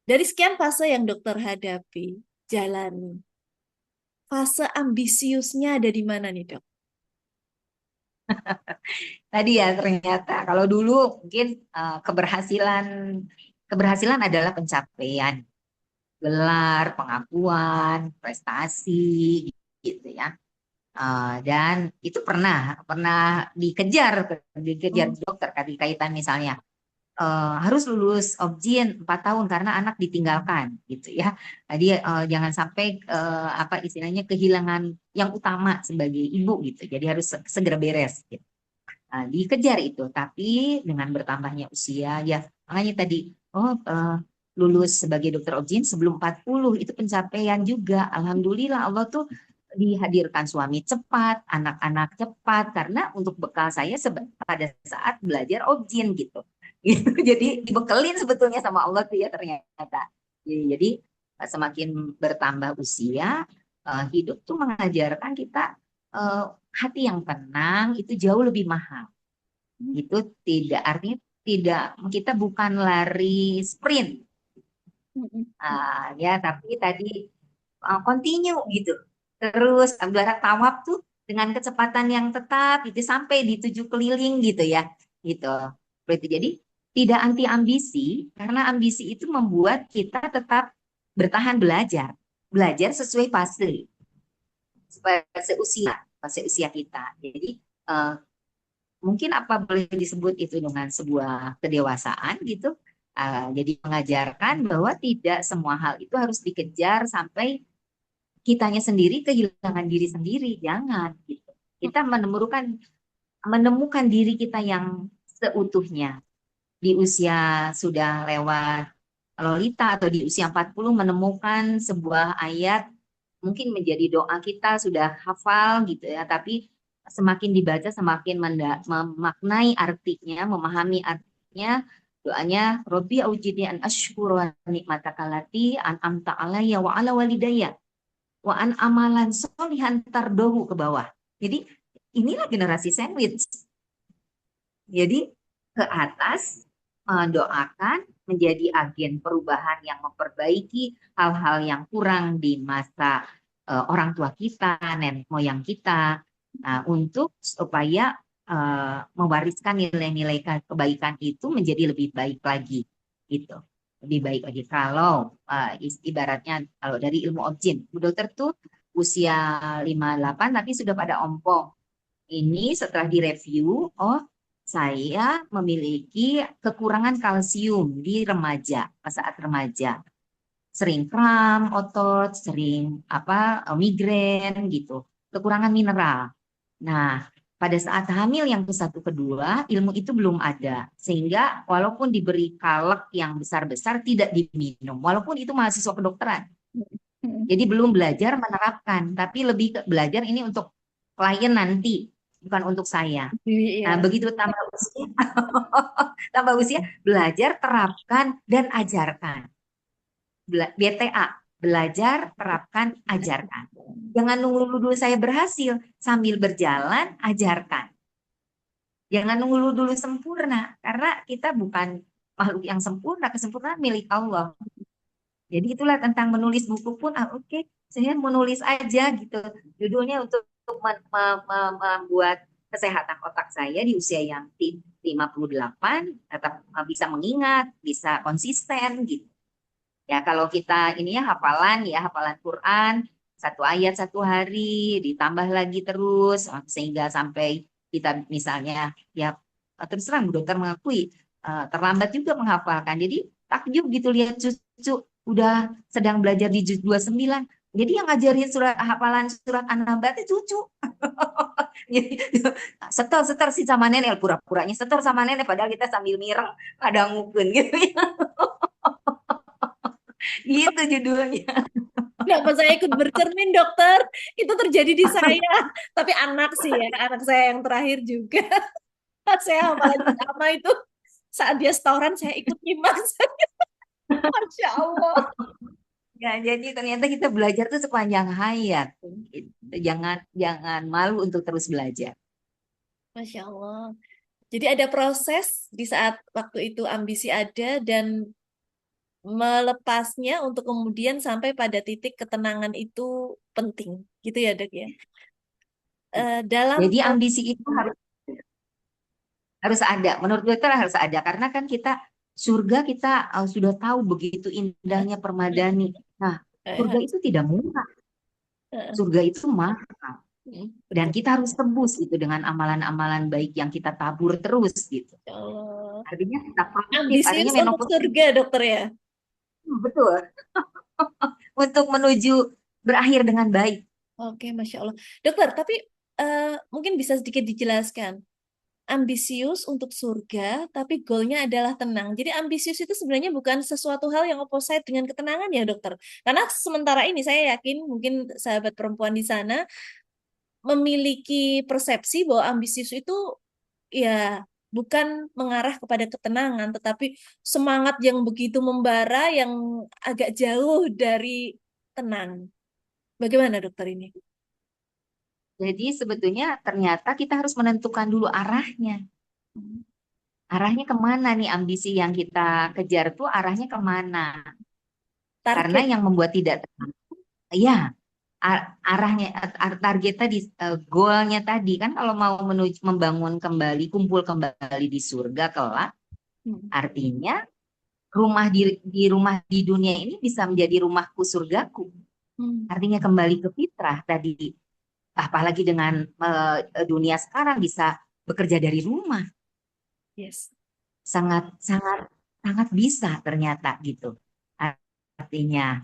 [SPEAKER 1] Dari sekian fase yang dokter hadapi, jalani, fase ambisiusnya ada di mana nih dok?
[SPEAKER 2] Tadi ya ternyata kalau dulu mungkin keberhasilan adalah pencapaian, gelar, pengakuan, prestasi gitu ya. Dan itu pernah pernah dikejar dikejar
[SPEAKER 1] Oh,
[SPEAKER 2] dokter kaitan misalnya harus lulus Objin 4 tahun karena anak ditinggalkan gitu ya. Jadi jangan sampai apa istilahnya kehilangan yang utama sebagai ibu gitu. Jadi harus segera beres gitu. Dikejar itu, tapi dengan bertambahnya usia ya, makanya tadi lulus sebagai dokter Objin sebelum 40 itu pencapaian juga. Alhamdulillah Allah tuh dihadirkan suami cepat, anak-anak cepat, karena untuk bekal saya pada saat belajar Objin gitu. Gitu. Jadi dibekelin sebetulnya sama Allah tuh ya ternyata. Jadi semakin bertambah usia, hidup tuh mengajarkan kita eh, hati yang tenang itu jauh lebih mahal. Itu tidak artinya tidak, kita bukan lari sprint, ya, tapi tadi continue gitu. Terus ibarat tawaf tuh dengan kecepatan yang tetap itu sampai di 7 keliling gitu ya, gitu. Berarti jadi tidak anti ambisi, karena ambisi itu membuat kita tetap bertahan belajar, belajar sesuai fase usia kita. Jadi eh, mungkin apa boleh disebut itu dengan sebuah kedewasaan gitu. Jadi mengajarkan bahwa tidak semua hal itu harus dikejar sampai kitanya sendiri kehilangan diri sendiri, jangan gitu. Kita menemukan menemukan diri kita yang seutuhnya di usia sudah lewat Lolita atau di usia 40 menemukan sebuah ayat, mungkin menjadi doa kita sudah hafal gitu ya, tapi semakin dibaca semakin memaknai artinya, memahami artinya. Doanya Robbi aujidni an asykura nikmataka lati an amta alayya wa ala walidayya wa an amalan solihan tardohu ke bawah. Jadi inilah generasi sandwich. Jadi ke atas mendoakan menjadi agen perubahan yang memperbaiki hal-hal yang kurang di masa orang tua kita, nenek moyang kita, untuk supaya mewariskan nilai-nilai kebaikan itu menjadi lebih baik lagi, gitu. Lebih baik lagi kalau ibaratnya kalau dari ilmu objin, Bu dokter tuh usia 58 tapi sudah pada ompong. Ini setelah direview, oh saya memiliki kekurangan kalsium di remaja, saat remaja. Sering kram otot, sering migrain gitu, kekurangan mineral. Nah, pada saat hamil yang ke satu kedua, ilmu itu belum ada. Sehingga walaupun diberi kalek yang besar-besar tidak diminum, walaupun itu mahasiswa kedokteran. Jadi belum belajar menerapkan, tapi lebih ke belajar ini untuk klien nanti, bukan untuk saya. Nah,
[SPEAKER 1] Iya.
[SPEAKER 2] begitu tambah usia, tambah usia, belajar, terapkan, dan ajarkan. BTA, belajar, terapkan, ajarkan. Jangan nunggu dulu saya berhasil, sambil berjalan, ajarkan. Jangan nunggu dulu sempurna, karena kita bukan makhluk yang sempurna, kesempurnaan milik Allah. Jadi itulah tentang menulis buku pun, oke, saya menulis aja gitu. Judulnya untuk membuat kesehatan otak saya di usia yang 58, tetap bisa mengingat, bisa konsisten gitu. Ya kalau kita ini ya hafalan Quran, satu ayat satu hari, ditambah lagi terus, sehingga sampai kita misalnya, ya terus terang Bu dokter mengakui, terlambat juga menghafalkan. Jadi takjub gitu lihat cucu udah sedang belajar di juz 29. Jadi yang ngajarin hafalan surat An-Naba itu cucu. Jadi, setor sih sama nenek, pura-puranya setor sama nenek, padahal kita sambil mireng pada ngupun gitu ya. Gitu judulnya.
[SPEAKER 1] Kenapa saya ikut bercermin, dokter? Itu terjadi di saya. Tapi anak sih ya, anak saya yang terakhir juga. Saya apalagi sama itu. Saat dia setoran, saya ikut nyimak. Masya Allah.
[SPEAKER 2] Ya, jadi ternyata kita belajar tuh sepanjang hayat. Gitu. Jangan jangan malu untuk terus belajar.
[SPEAKER 1] Masya Allah. Jadi ada proses di saat waktu itu ambisi ada dan melepasnya untuk kemudian sampai pada titik ketenangan itu penting. Gitu ya, Dok ya. Dalam
[SPEAKER 2] Jadi ambisi itu harus harus ada. Menurut gue itu harus ada karena kan kita surga kita sudah tahu begitu indahnya permadani. Nah, surga itu tidak murah. Surga itu mahal. Dan
[SPEAKER 1] betul.
[SPEAKER 2] kita harus tebus itu dengan amalan-amalan baik yang kita tabur terus gitu.
[SPEAKER 1] Ya Allah.
[SPEAKER 2] Artinya kita produktif, artinya
[SPEAKER 1] Ambisius untuk
[SPEAKER 2] menopause.
[SPEAKER 1] surga, dokter ya.
[SPEAKER 2] Betul. Untuk menuju berakhir dengan baik.
[SPEAKER 1] Oke, Masya Allah. Dokter, tapi mungkin bisa sedikit dijelaskan. Ambisius untuk surga, tapi goalnya adalah tenang. Jadi ambisius itu sebenarnya bukan sesuatu hal yang opposite dengan ketenangan ya, dokter. Karena sementara ini saya yakin mungkin sahabat perempuan di sana memiliki persepsi bahwa ambisius itu ya bukan mengarah kepada ketenangan, tetapi semangat yang begitu membara yang agak jauh dari tenang. Bagaimana dokter ini?
[SPEAKER 2] Jadi sebetulnya ternyata kita harus menentukan dulu arahnya. Arahnya kemana nih ambisi yang kita kejar tuh arahnya kemana? Karena
[SPEAKER 1] Target.
[SPEAKER 2] yang membuat tidak tenang, ya arahnya, target tadi, goalnya tadi kan kalau mau menuju membangun kembali, kumpul kembali di surga kelak,
[SPEAKER 1] Hmm.
[SPEAKER 2] artinya rumah di rumah di dunia ini bisa menjadi rumahku surgaku.
[SPEAKER 1] Hmm.
[SPEAKER 2] Artinya kembali ke fitrah tadi, apalagi dengan dunia sekarang bisa bekerja dari rumah.
[SPEAKER 1] Yes.
[SPEAKER 2] Sangat sangat sangat bisa ternyata gitu. Artinya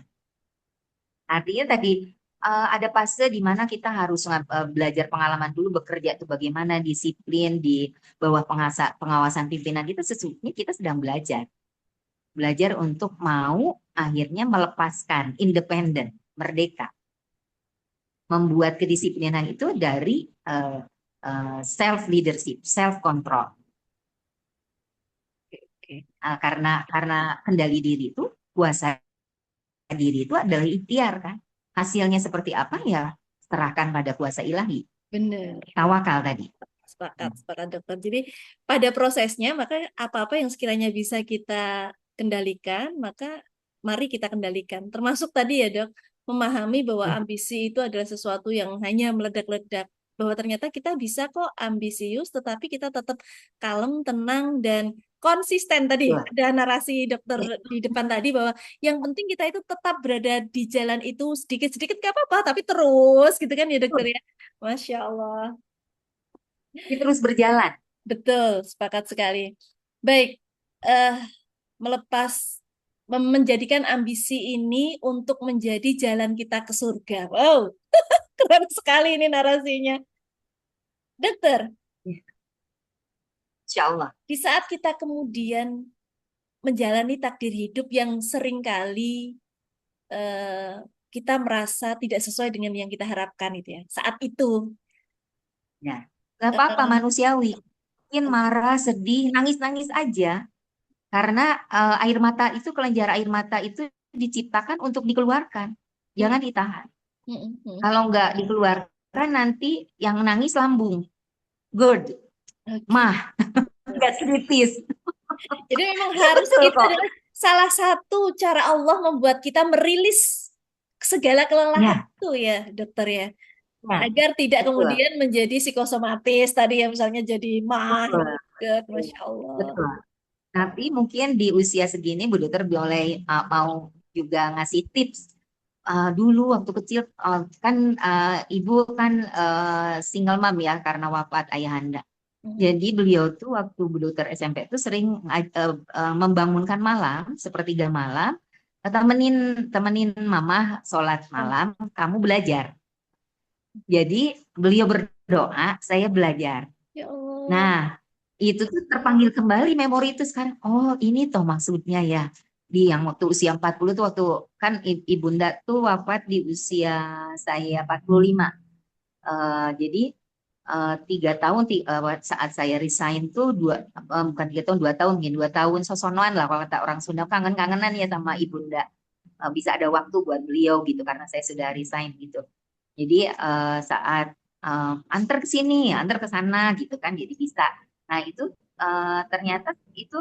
[SPEAKER 2] artinya tadi ada fase di mana kita harus belajar pengalaman dulu, bekerja itu bagaimana, disiplin di bawah pengawasan pimpinan kita. Sesungguhnya kita sedang belajar untuk mau akhirnya melepaskan independen, merdeka, membuat kedisiplinan itu dari self leadership, self control.
[SPEAKER 1] Oke.
[SPEAKER 2] Karena kendali diri itu, kuasa diri itu adalah ikhtiar kan. Hasilnya seperti apa ya serahkan pada kuasa ilahi.
[SPEAKER 1] Benar.
[SPEAKER 2] Tawakal tadi.
[SPEAKER 1] Sepakat, sepakat dokter. Jadi pada prosesnya maka apa-apa yang sekiranya bisa kita kendalikan, maka mari kita kendalikan. Termasuk tadi ya dok, memahami bahwa
[SPEAKER 2] Ya,
[SPEAKER 1] ambisi itu adalah sesuatu yang hanya meledak-ledak. Bahwa ternyata kita bisa kok ambisius, tetapi kita tetap kalem, tenang, dan konsisten. Tadi
[SPEAKER 2] betul.
[SPEAKER 1] ada narasi dokter
[SPEAKER 2] Ya,
[SPEAKER 1] di depan tadi bahwa yang penting kita itu tetap berada di jalan itu sedikit-sedikit gak apa-apa, tapi terus gitu kan ya dokter
[SPEAKER 2] betul.
[SPEAKER 1] ya. Masya Allah.
[SPEAKER 2] Ini terus berjalan.
[SPEAKER 1] Betul, sepakat sekali. Baik, eh melepas menjadikan ambisi ini untuk menjadi jalan kita ke surga. Wow, keren sekali ini narasinya. Dokter,
[SPEAKER 2] Ya, Insya Allah.
[SPEAKER 1] di saat kita kemudian menjalani takdir hidup yang seringkali eh, kita merasa tidak sesuai dengan yang kita harapkan itu ya. Saat itu,
[SPEAKER 2] Ya, nggak apa-apa
[SPEAKER 1] eh,
[SPEAKER 2] manusiawi. Mungkin marah, sedih, nangis-nangis aja. Karena air mata itu, kelenjar air mata itu diciptakan untuk dikeluarkan.
[SPEAKER 1] mm,
[SPEAKER 2] Jangan ditahan.
[SPEAKER 1] mm, mm.
[SPEAKER 2] Kalau nggak dikeluarkan, nanti yang nangis lambung. GERD,
[SPEAKER 1] Oke.
[SPEAKER 2] mah, gastritis.
[SPEAKER 1] Jadi memang harus
[SPEAKER 2] Betul
[SPEAKER 1] itu
[SPEAKER 2] kok.
[SPEAKER 1] adalah salah satu cara Allah membuat kita merilis segala kelelahan
[SPEAKER 2] Ya,
[SPEAKER 1] itu ya, dokter ya.
[SPEAKER 2] ya,
[SPEAKER 1] Agar tidak
[SPEAKER 2] betul.
[SPEAKER 1] kemudian menjadi psikosomatis tadi ya misalnya jadi mah,
[SPEAKER 2] Betul.
[SPEAKER 1] GERD, Masya Allah.
[SPEAKER 2] Betul. Tapi mungkin di usia segini Bu Dokter boleh mau juga ngasih tips. Dulu waktu kecil kan ibu kan single mom ya karena wafat ayahanda.
[SPEAKER 1] Mhm.
[SPEAKER 2] Jadi beliau tuh waktu Bu Dokter SMP itu sering membangunkan malam, sepertiga malam, temenin temenin mama sholat malam, kamu belajar. Jadi beliau berdoa, saya belajar.
[SPEAKER 1] Ya Allah.
[SPEAKER 2] Nah, itu tuh terpanggil kembali memori itu sekarang. Oh, ini toh maksudnya ya. Di yang waktu usia 40 tuh waktu kan ibunda tuh wafat di usia saya 45. Jadi 3 tahun saat saya resign tuh bukan 3 tahun 2 tahun ya 2 tahun sosonoan lah kalau kata orang Sunda kangen-kangenan ya sama ibunda. Bisa ada waktu buat beliau gitu karena saya sudah resign gitu. Jadi saat antar ke sini, antar ke sana gitu kan, jadi bisa. Nah itu ternyata itu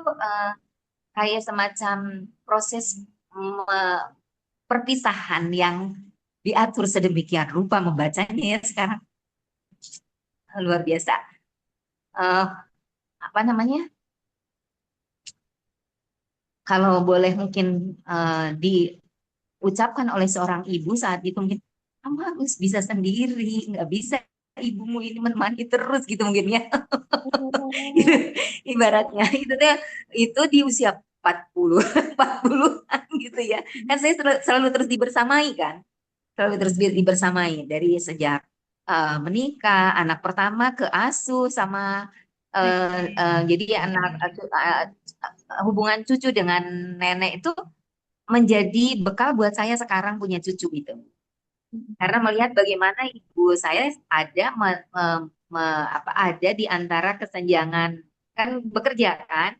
[SPEAKER 2] kayak semacam proses perpisahan yang diatur sedemikian rupa membacanya ya sekarang luar biasa. Eh, apa namanya? Kalau boleh mungkin diucapkan oleh seorang ibu saat itu mungkin kamu harus bisa sendiri, nggak bisa ibumu ini menemani terus gitu mungkin ya. Gitu, ibaratnya itu di usia 40 40-an gitu ya kan saya selalu terus dibersamai kan selalu terus dibersamai dari sejak menikah anak pertama ke asuh sama jadi anak hubungan cucu dengan nenek itu menjadi bekal buat saya sekarang punya cucu gitu karena melihat bagaimana ibu saya ada ada di antara kesenjangan kan bekerja kan.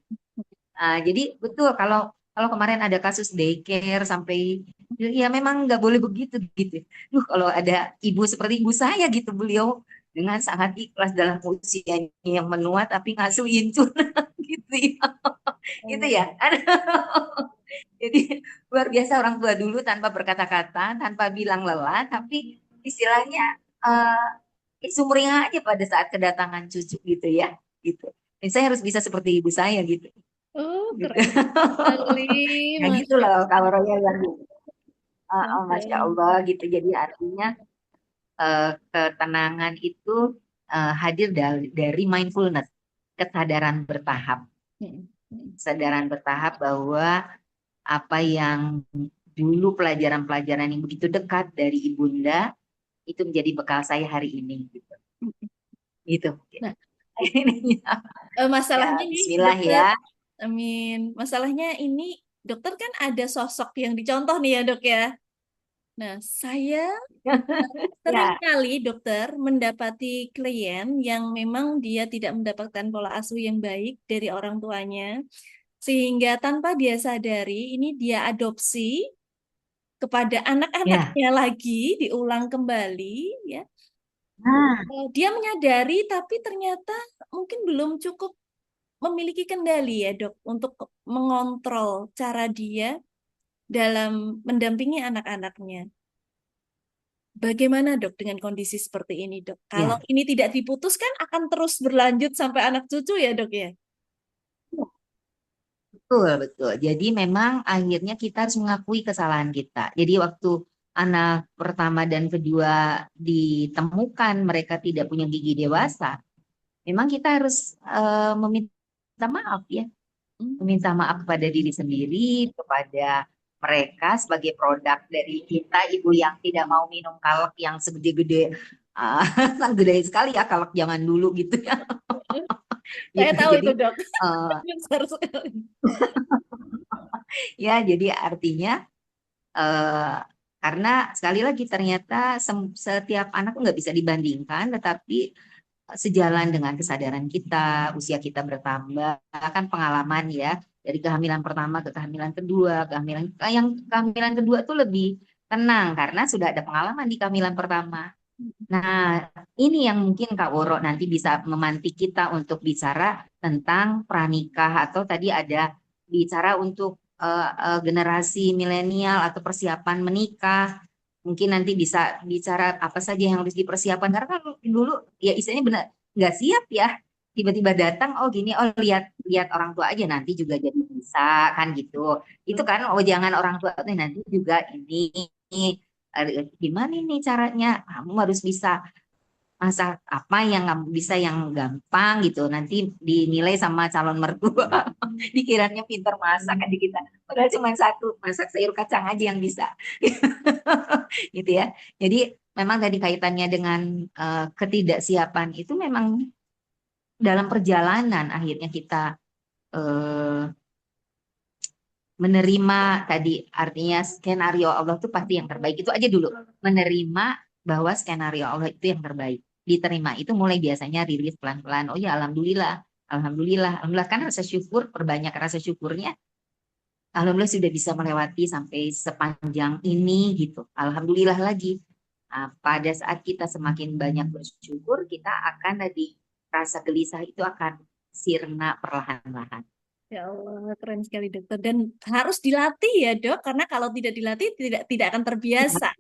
[SPEAKER 2] Jadi betul kalau kalau kemarin ada kasus daycare sampai ya memang nggak boleh begitu gitu. Kalau ada ibu seperti ibu saya gitu beliau dengan sangat ikhlas dalam usianya yang menua tapi ngasuhin tuna gitu ya. Gitu ya. Jadi luar biasa orang tua dulu tanpa berkata-kata, tanpa bilang lelah, tapi istilahnya sumringah aja pada saat kedatangan cucu gitu ya. Gitu. Dan saya harus bisa seperti ibu saya gitu.
[SPEAKER 1] Oh,
[SPEAKER 2] Gitu.
[SPEAKER 1] keren sekali.
[SPEAKER 2] Ya gitu
[SPEAKER 1] Masya
[SPEAKER 2] loh kalau
[SPEAKER 1] Allah.
[SPEAKER 2] Royal yang
[SPEAKER 1] Masya
[SPEAKER 2] Masya Allah
[SPEAKER 1] Allah.
[SPEAKER 2] gitu. Jadi artinya ketenangan itu hadir dari mindfulness, kesadaran bertahap.
[SPEAKER 1] Mm, mm.
[SPEAKER 2] Kesadaran bertahap bahwa apa yang dulu pelajaran-pelajaran yang begitu dekat dari ibunda itu menjadi bekal saya hari ini gitu. Gitu.
[SPEAKER 1] Nah,
[SPEAKER 2] Ya,
[SPEAKER 1] masalahnya nih,
[SPEAKER 2] Bismillah
[SPEAKER 1] dokter.
[SPEAKER 2] ya.
[SPEAKER 1] Amin. Masalahnya ini, dokter kan ada sosok yang dicontoh nih ya, dok ya. Nah, saya
[SPEAKER 2] Ya,
[SPEAKER 1] seringkali dokter mendapati klien yang memang dia tidak mendapatkan pola asuh yang baik dari orang tuanya, sehingga tanpa dia sadari ini dia adopsi kepada
[SPEAKER 2] ya.
[SPEAKER 1] anak-anaknya lagi, diulang kembali, ya.
[SPEAKER 2] Nah,
[SPEAKER 1] Dia menyadari, tapi ternyata mungkin belum cukup memiliki kendali ya dok untuk mengontrol cara dia dalam mendampingi anak-anaknya. Bagaimana dok dengan kondisi seperti ini dok? Kalau
[SPEAKER 2] Ya,
[SPEAKER 1] ini tidak diputuskan akan terus berlanjut sampai anak cucu ya dok ya?
[SPEAKER 2] betul, betul. Jadi memang akhirnya kita harus mengakui kesalahan kita. Jadi waktu anak pertama dan kedua ditemukan mereka tidak punya gigi dewasa, memang kita harus meminta maaf ya.
[SPEAKER 1] Hmm.
[SPEAKER 2] Meminta maaf kepada diri sendiri, kepada mereka sebagai produk dari kita, ibu yang tidak mau minum kalak yang segede-gede, uh, gede sekali ya kalak zaman dulu gitu ya,
[SPEAKER 1] Saya
[SPEAKER 2] gitu.
[SPEAKER 1] tahu
[SPEAKER 2] Jadi
[SPEAKER 1] itu dok.
[SPEAKER 2] uh,
[SPEAKER 1] Besar sekali.
[SPEAKER 2] ya, jadi artinya uh, karena sekali lagi ternyata setiap anak nggak bisa dibandingkan, tetapi sejalan dengan kesadaran kita, usia kita bertambah, kan pengalaman ya, dari kehamilan pertama ke kehamilan kedua, kehamilan kedua tuh lebih tenang karena sudah ada pengalaman di kehamilan pertama. Nah, ini yang mungkin Kak Woro nanti bisa memantik kita untuk bicara tentang pranikah atau tadi ada bicara untuk generasi milenial atau persiapan menikah. Mungkin nanti bisa bicara apa saja yang harus dipersiapkan karena kan dulu ya istilahnya benar nggak siap ya. Tiba-tiba datang, oh gini, oh lihat lihat orang tua aja nanti juga jadi bisa kan gitu. Itu kan, oh jangan orang tua nanti juga ini gimana nih caranya? Kamu harus bisa masak apa yang kamu bisa yang gampang gitu. Nanti dinilai sama calon mertua. Dikiranya pinter masak kan di kita. Padahal cuma satu, masak sayur kacang aja yang bisa. Gitu ya. Jadi memang tadi kaitannya dengan ketidaksiapan itu memang dalam perjalanan akhirnya kita eh, menerima tadi artinya skenario Allah itu pasti yang terbaik. Itu aja dulu. Menerima bahwa skenario Allah itu yang terbaik. Diterima itu mulai biasanya rilis pelan-pelan. Oh ya alhamdulillah. Alhamdulillah. Alhamdulillah kan rasa syukur, perbanyak rasa syukurnya. Alhamdulillah sudah bisa melewati sampai sepanjang ini gitu. Alhamdulillah lagi. Nah, pada saat kita semakin banyak bersyukur, kita akan tadi rasa gelisah itu akan sirna perlahan-lahan.
[SPEAKER 1] Ya Allah, keren sekali dokter. Dan harus dilatih ya dok, karena kalau tidak dilatih tidak akan terbiasa.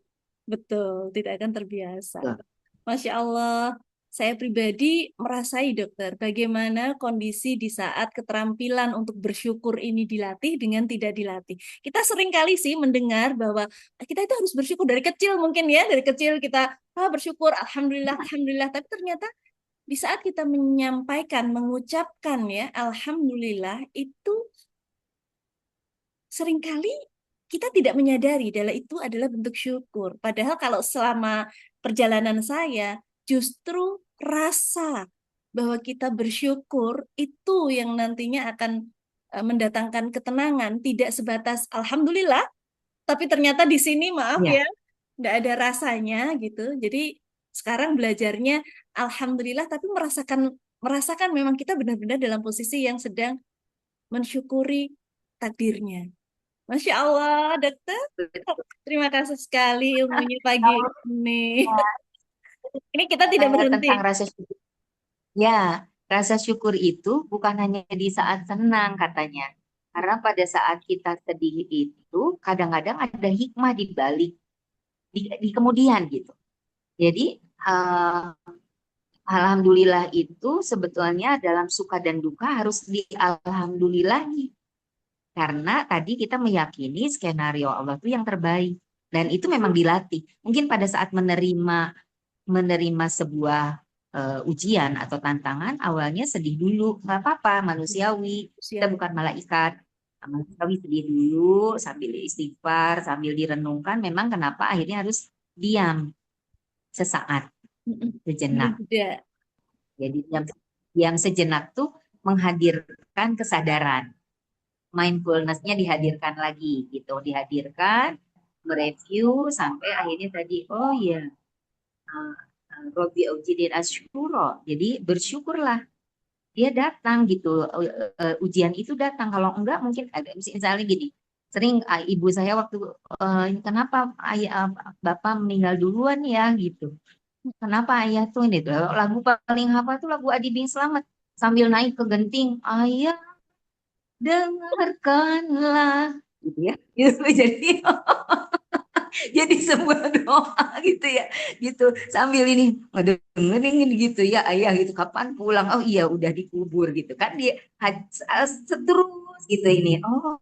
[SPEAKER 1] Betul, tidak akan terbiasa.
[SPEAKER 2] Betul.
[SPEAKER 1] Masya Allah, saya pribadi merasai dokter, bagaimana kondisi di saat keterampilan untuk bersyukur ini dilatih dengan tidak dilatih. Kita sering kali sih mendengar bahwa kita itu harus bersyukur dari kecil mungkin ya, dari kecil kita bersyukur, alhamdulillah, alhamdulillah. Tapi ternyata di saat kita menyampaikan, mengucapkan ya, alhamdulillah itu seringkali kita tidak menyadari bahwa itu adalah bentuk syukur. Padahal kalau selama perjalanan saya, justru rasa bahwa kita bersyukur itu yang nantinya akan mendatangkan ketenangan, tidak sebatas alhamdulillah, tapi ternyata di sini maaf
[SPEAKER 2] Ya.
[SPEAKER 1] ya, nggak ada rasanya gitu. Jadi sekarang belajarnya alhamdulillah, tapi merasakan merasakan memang kita benar-benar dalam posisi yang sedang mensyukuri takdirnya. Masya Allah, dokter. Terima kasih sekali ilmunya pagi ini. Ini kita tidak berhenti.
[SPEAKER 2] Tentang rasa syukur. Ya, rasa syukur itu bukan hanya di saat senang katanya. Karena pada saat kita sedih itu kadang-kadang ada hikmah di balik di kemudian gitu. Jadi eh, alhamdulillah itu sebetulnya dalam suka dan duka harus dialhamdulillahi. Karena tadi kita meyakini skenario Allah itu yang terbaik. Dan itu memang dilatih. Mungkin pada saat menerima sebuah ujian atau tantangan, awalnya sedih dulu, nggak apa-apa, manusiawi. Kita
[SPEAKER 1] Siap.
[SPEAKER 2] bukan malaikat. Manusiawi sedih dulu, sambil istighfar, sambil direnungkan, memang kenapa akhirnya harus diam sesaat, sejenak.
[SPEAKER 1] Jeda.
[SPEAKER 2] Jadi yang sejenak tuh menghadirkan kesadaran. Mindfulness-nya dihadirkan lagi, gitu. Dihadirkan, mereview, sampai akhirnya tadi, oh ya, uh, Robi Aujidin Asyuro. Jadi bersyukurlah dia datang gitu. Ujian itu datang. Kalau enggak mungkin ada misalnya gini. Sering ibu saya waktu kenapa ayah bapak meninggal duluan ya gitu. Kenapa ayah tuh ini tuh lagu paling hafal tuh lagu Adi Bing Slamet. sambil naik ke genting, ayah dengarkanlah, gitu ya. Gitu. Jadi sebuah doa gitu ya, gitu sambil ini ngedengerin gitu ya ayah gitu, kapan pulang, oh iya udah dikubur gitu kan dia seterus gitu ini, oh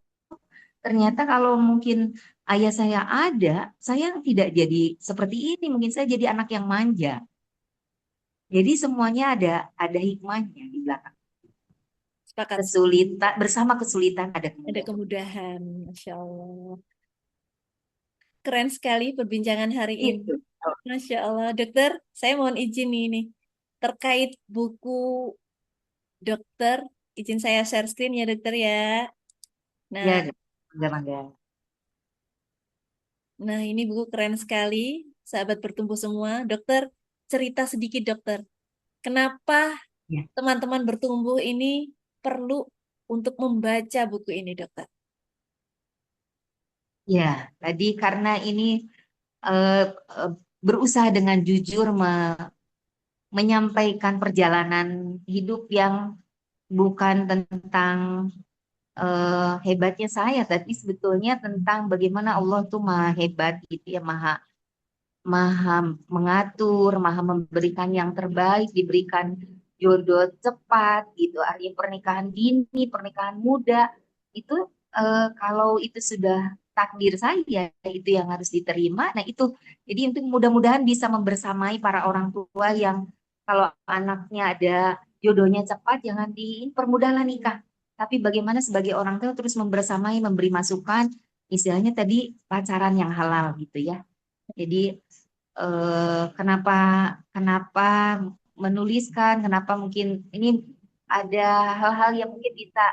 [SPEAKER 2] ternyata kalau mungkin ayah saya ada, saya tidak jadi seperti ini, mungkin saya jadi anak yang manja. Jadi semuanya ada hikmahnya di belakang.
[SPEAKER 1] Sepakat.
[SPEAKER 2] Kesulitan, bersama kesulitan ada
[SPEAKER 1] Ada
[SPEAKER 2] kemudahan.
[SPEAKER 1] kemudahan, Masya Allah. Keren sekali perbincangan hari ini.
[SPEAKER 2] Itu.
[SPEAKER 1] Masya Allah. Dokter, saya mohon izin nih. Terkait buku dokter, izin saya share screen ya dokter ya.
[SPEAKER 2] Ya,
[SPEAKER 1] Nah,
[SPEAKER 2] enggak mangga.
[SPEAKER 1] nah ini buku keren sekali. Sahabat bertumbuh semua. Dokter, cerita sedikit dokter. Kenapa
[SPEAKER 2] Ya.
[SPEAKER 1] teman-teman bertumbuh ini perlu untuk membaca buku ini dokter?
[SPEAKER 2] Ya, tadi karena ini eh, eh, berusaha dengan jujur menyampaikan perjalanan hidup yang bukan tentang hebatnya saya, tapi sebetulnya tentang bagaimana Allah tuh maha hebat gitu ya, maha maha mengatur, maha memberikan yang terbaik, diberikan jodoh cepat gitu. Artinya pernikahan dini, pernikahan muda itu kalau itu sudah takdir saya, itu yang harus diterima. Nah itu, jadi untuk mudah-mudahan bisa membersamai para orang tua yang kalau anaknya ada jodohnya cepat, jangan dipermudahlah nikah. Tapi bagaimana sebagai orang tua terus membersamai, memberi masukan, istilahnya tadi pacaran yang halal gitu ya. Jadi kenapa kenapa menuliskan, kenapa mungkin ini ada hal-hal yang mungkin bisa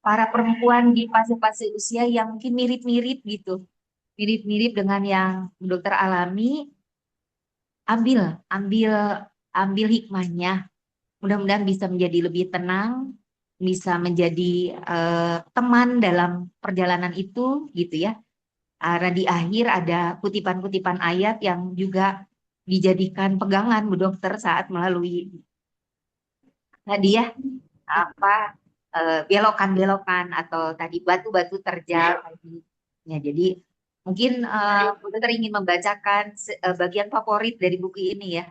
[SPEAKER 2] para perempuan di fase-fase usia yang mungkin mirip-mirip gitu, mirip-mirip dengan yang dokter alami, ambil ambil ambil hikmahnya, mudah-mudahan bisa menjadi lebih tenang, bisa menjadi teman dalam perjalanan itu gitu ya. Karena di akhir ada kutipan-kutipan ayat yang juga dijadikan pegangan Bu Dokter saat melalui tadi ya apa belokan-belokan atau tadi batu-batu terjal tadi. Ya, jadi mungkin Bu Dokter ingin membacakan bagian favorit dari buku ini ya.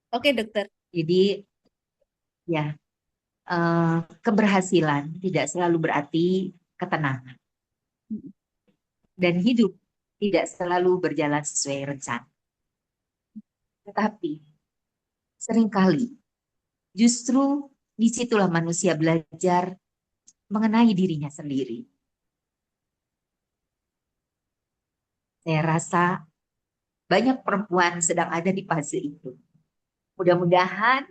[SPEAKER 1] Oke dokter.
[SPEAKER 2] Jadi ya keberhasilan tidak selalu berarti ketenangan dan hidup tidak selalu berjalan sesuai rencana. Tetapi seringkali justru disitulah manusia belajar mengenai dirinya sendiri. Saya rasa banyak perempuan sedang ada di fase itu. Mudah-mudahan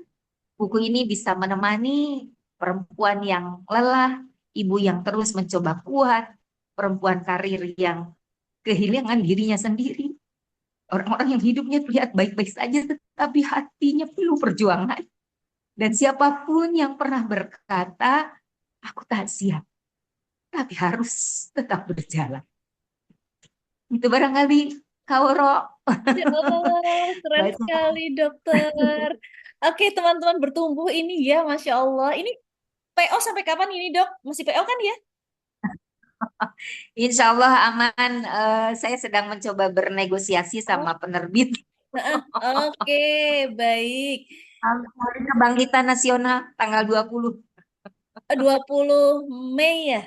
[SPEAKER 2] buku ini bisa menemani perempuan yang lelah, ibu yang terus mencoba kuat, perempuan karir yang kehilangan dirinya sendiri, orang-orang yang hidupnya terlihat baik-baik saja, tetapi hatinya penuh perjuangan. Dan siapapun yang pernah berkata, aku tak siap, tapi harus tetap berjalan. Itu barangkali Kauro.
[SPEAKER 1] Ya Allah, keren
[SPEAKER 2] Baik.
[SPEAKER 1] sekali dokter. Oke, teman-teman bertumbuh ini ya, Masya Allah. Ini PO sampai kapan ini dok? Masih PO kan ya?
[SPEAKER 2] Insya Allah aman. Saya sedang mencoba bernegosiasi
[SPEAKER 1] Oh,
[SPEAKER 2] sama penerbit.
[SPEAKER 1] heeh. Oke, baik.
[SPEAKER 2] Hari Kebangkitan Nasional tanggal 20
[SPEAKER 1] 20 Mei ya?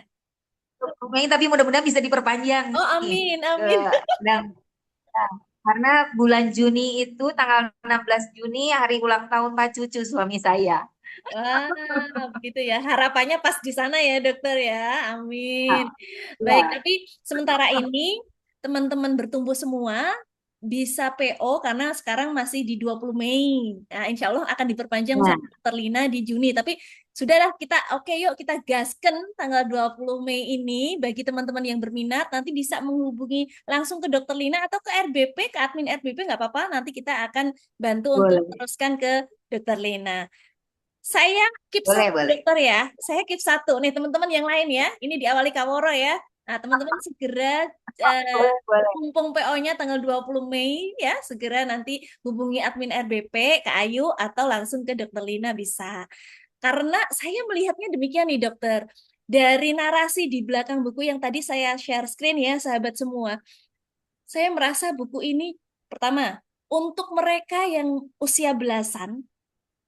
[SPEAKER 2] Mei, tapi mudah-mudahan bisa diperpanjang
[SPEAKER 1] Oh,
[SPEAKER 2] nih
[SPEAKER 1] amin,
[SPEAKER 2] ke
[SPEAKER 1] amin.
[SPEAKER 2] dan karena bulan Juni itu tanggal 16 Juni hari ulang tahun Pak Cucu suami saya.
[SPEAKER 1] Wah, begitu ya. Harapannya pas di sana ya, dokter ya. Amin.
[SPEAKER 2] Ah,
[SPEAKER 1] Baik,
[SPEAKER 2] ya,
[SPEAKER 1] tapi sementara ini teman-teman bertumbuh semua bisa PO karena sekarang masih di 20 Mei. Nah, insya Allah akan diperpanjang
[SPEAKER 2] ya,
[SPEAKER 1] sama Dokter Lina di Juni. Tapi sudahlah kita oke yuk kita gaskan tanggal 20 Mei ini bagi teman-teman yang berminat nanti bisa menghubungi langsung ke Dokter Lina atau ke RBP, ke admin RBP nggak apa-apa. Nanti kita akan bantu untuk
[SPEAKER 2] boleh,
[SPEAKER 1] teruskan ke Dokter Lina. Saya keep
[SPEAKER 2] boleh,
[SPEAKER 1] satu
[SPEAKER 2] boleh.
[SPEAKER 1] dokter ya. Saya keep satu nih teman-teman yang lain ya. Ini diawali Kaworo ya. Nah, teman-teman segera eh,
[SPEAKER 2] Boleh, boleh.
[SPEAKER 1] mumpung PO-nya tanggal 20 Mei ya, segera nanti hubungi admin RBP ke Ayu atau langsung ke Dokter Lina bisa. Karena saya melihatnya demikian nih dokter. Dari narasi di belakang buku yang tadi saya share screen ya sahabat semua, saya merasa buku ini pertama, untuk mereka yang usia belasan,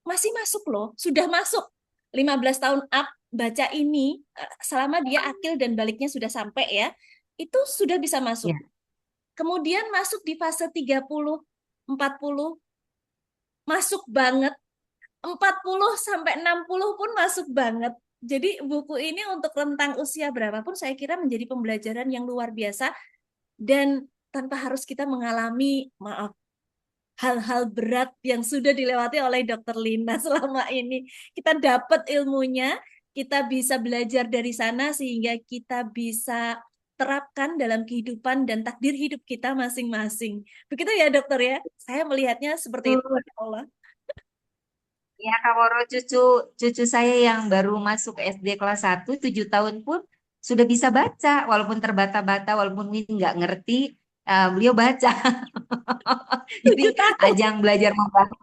[SPEAKER 1] masih masuk loh, sudah masuk 15 tahun up baca ini selama dia akil dan baliknya sudah sampai ya, itu sudah bisa masuk.
[SPEAKER 2] Ya.
[SPEAKER 1] Kemudian masuk di fase 30, 40 masuk banget, 40 sampai 60 pun masuk banget. Jadi buku ini untuk rentang usia berapapun saya kira menjadi pembelajaran yang luar biasa dan tanpa harus kita mengalami maaf hal-hal berat yang sudah dilewati oleh Dokter Lina selama ini. Kita dapat ilmunya, kita bisa belajar dari sana sehingga kita bisa terapkan dalam kehidupan dan takdir hidup kita masing-masing. Begitu ya dokter ya? Saya melihatnya seperti itu.
[SPEAKER 2] Betul.
[SPEAKER 1] Ya Allah.
[SPEAKER 2] Ya, Kak Woro, cucu cucu saya yang baru masuk SD kelas 1, 7 tahun pun sudah bisa baca, walaupun terbata-bata, walaupun ini nggak ngerti, beliau baca. Jadi
[SPEAKER 1] 7 tahun.
[SPEAKER 2] ajang belajar membaca.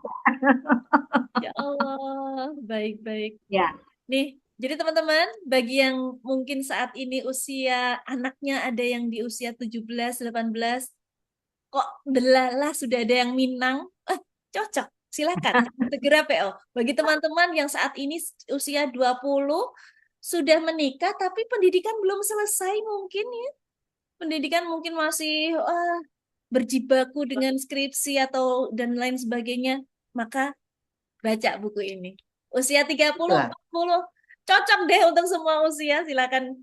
[SPEAKER 1] Ya Allah, baik-baik.
[SPEAKER 2] Ya,
[SPEAKER 1] Nih, jadi teman-teman, bagi yang mungkin saat ini usia anaknya ada yang di usia 17, 18, kok delalah sudah ada yang Minang, cocok. Silakan segera PO. Bagi teman-teman yang saat ini usia 20 sudah menikah tapi pendidikan belum selesai mungkin ya. Pendidikan mungkin masih berjibaku dengan skripsi atau dan lain sebagainya, maka baca buku ini. Usia 30,
[SPEAKER 2] betul.
[SPEAKER 1] 40 cocok deh untuk semua usia. Silakan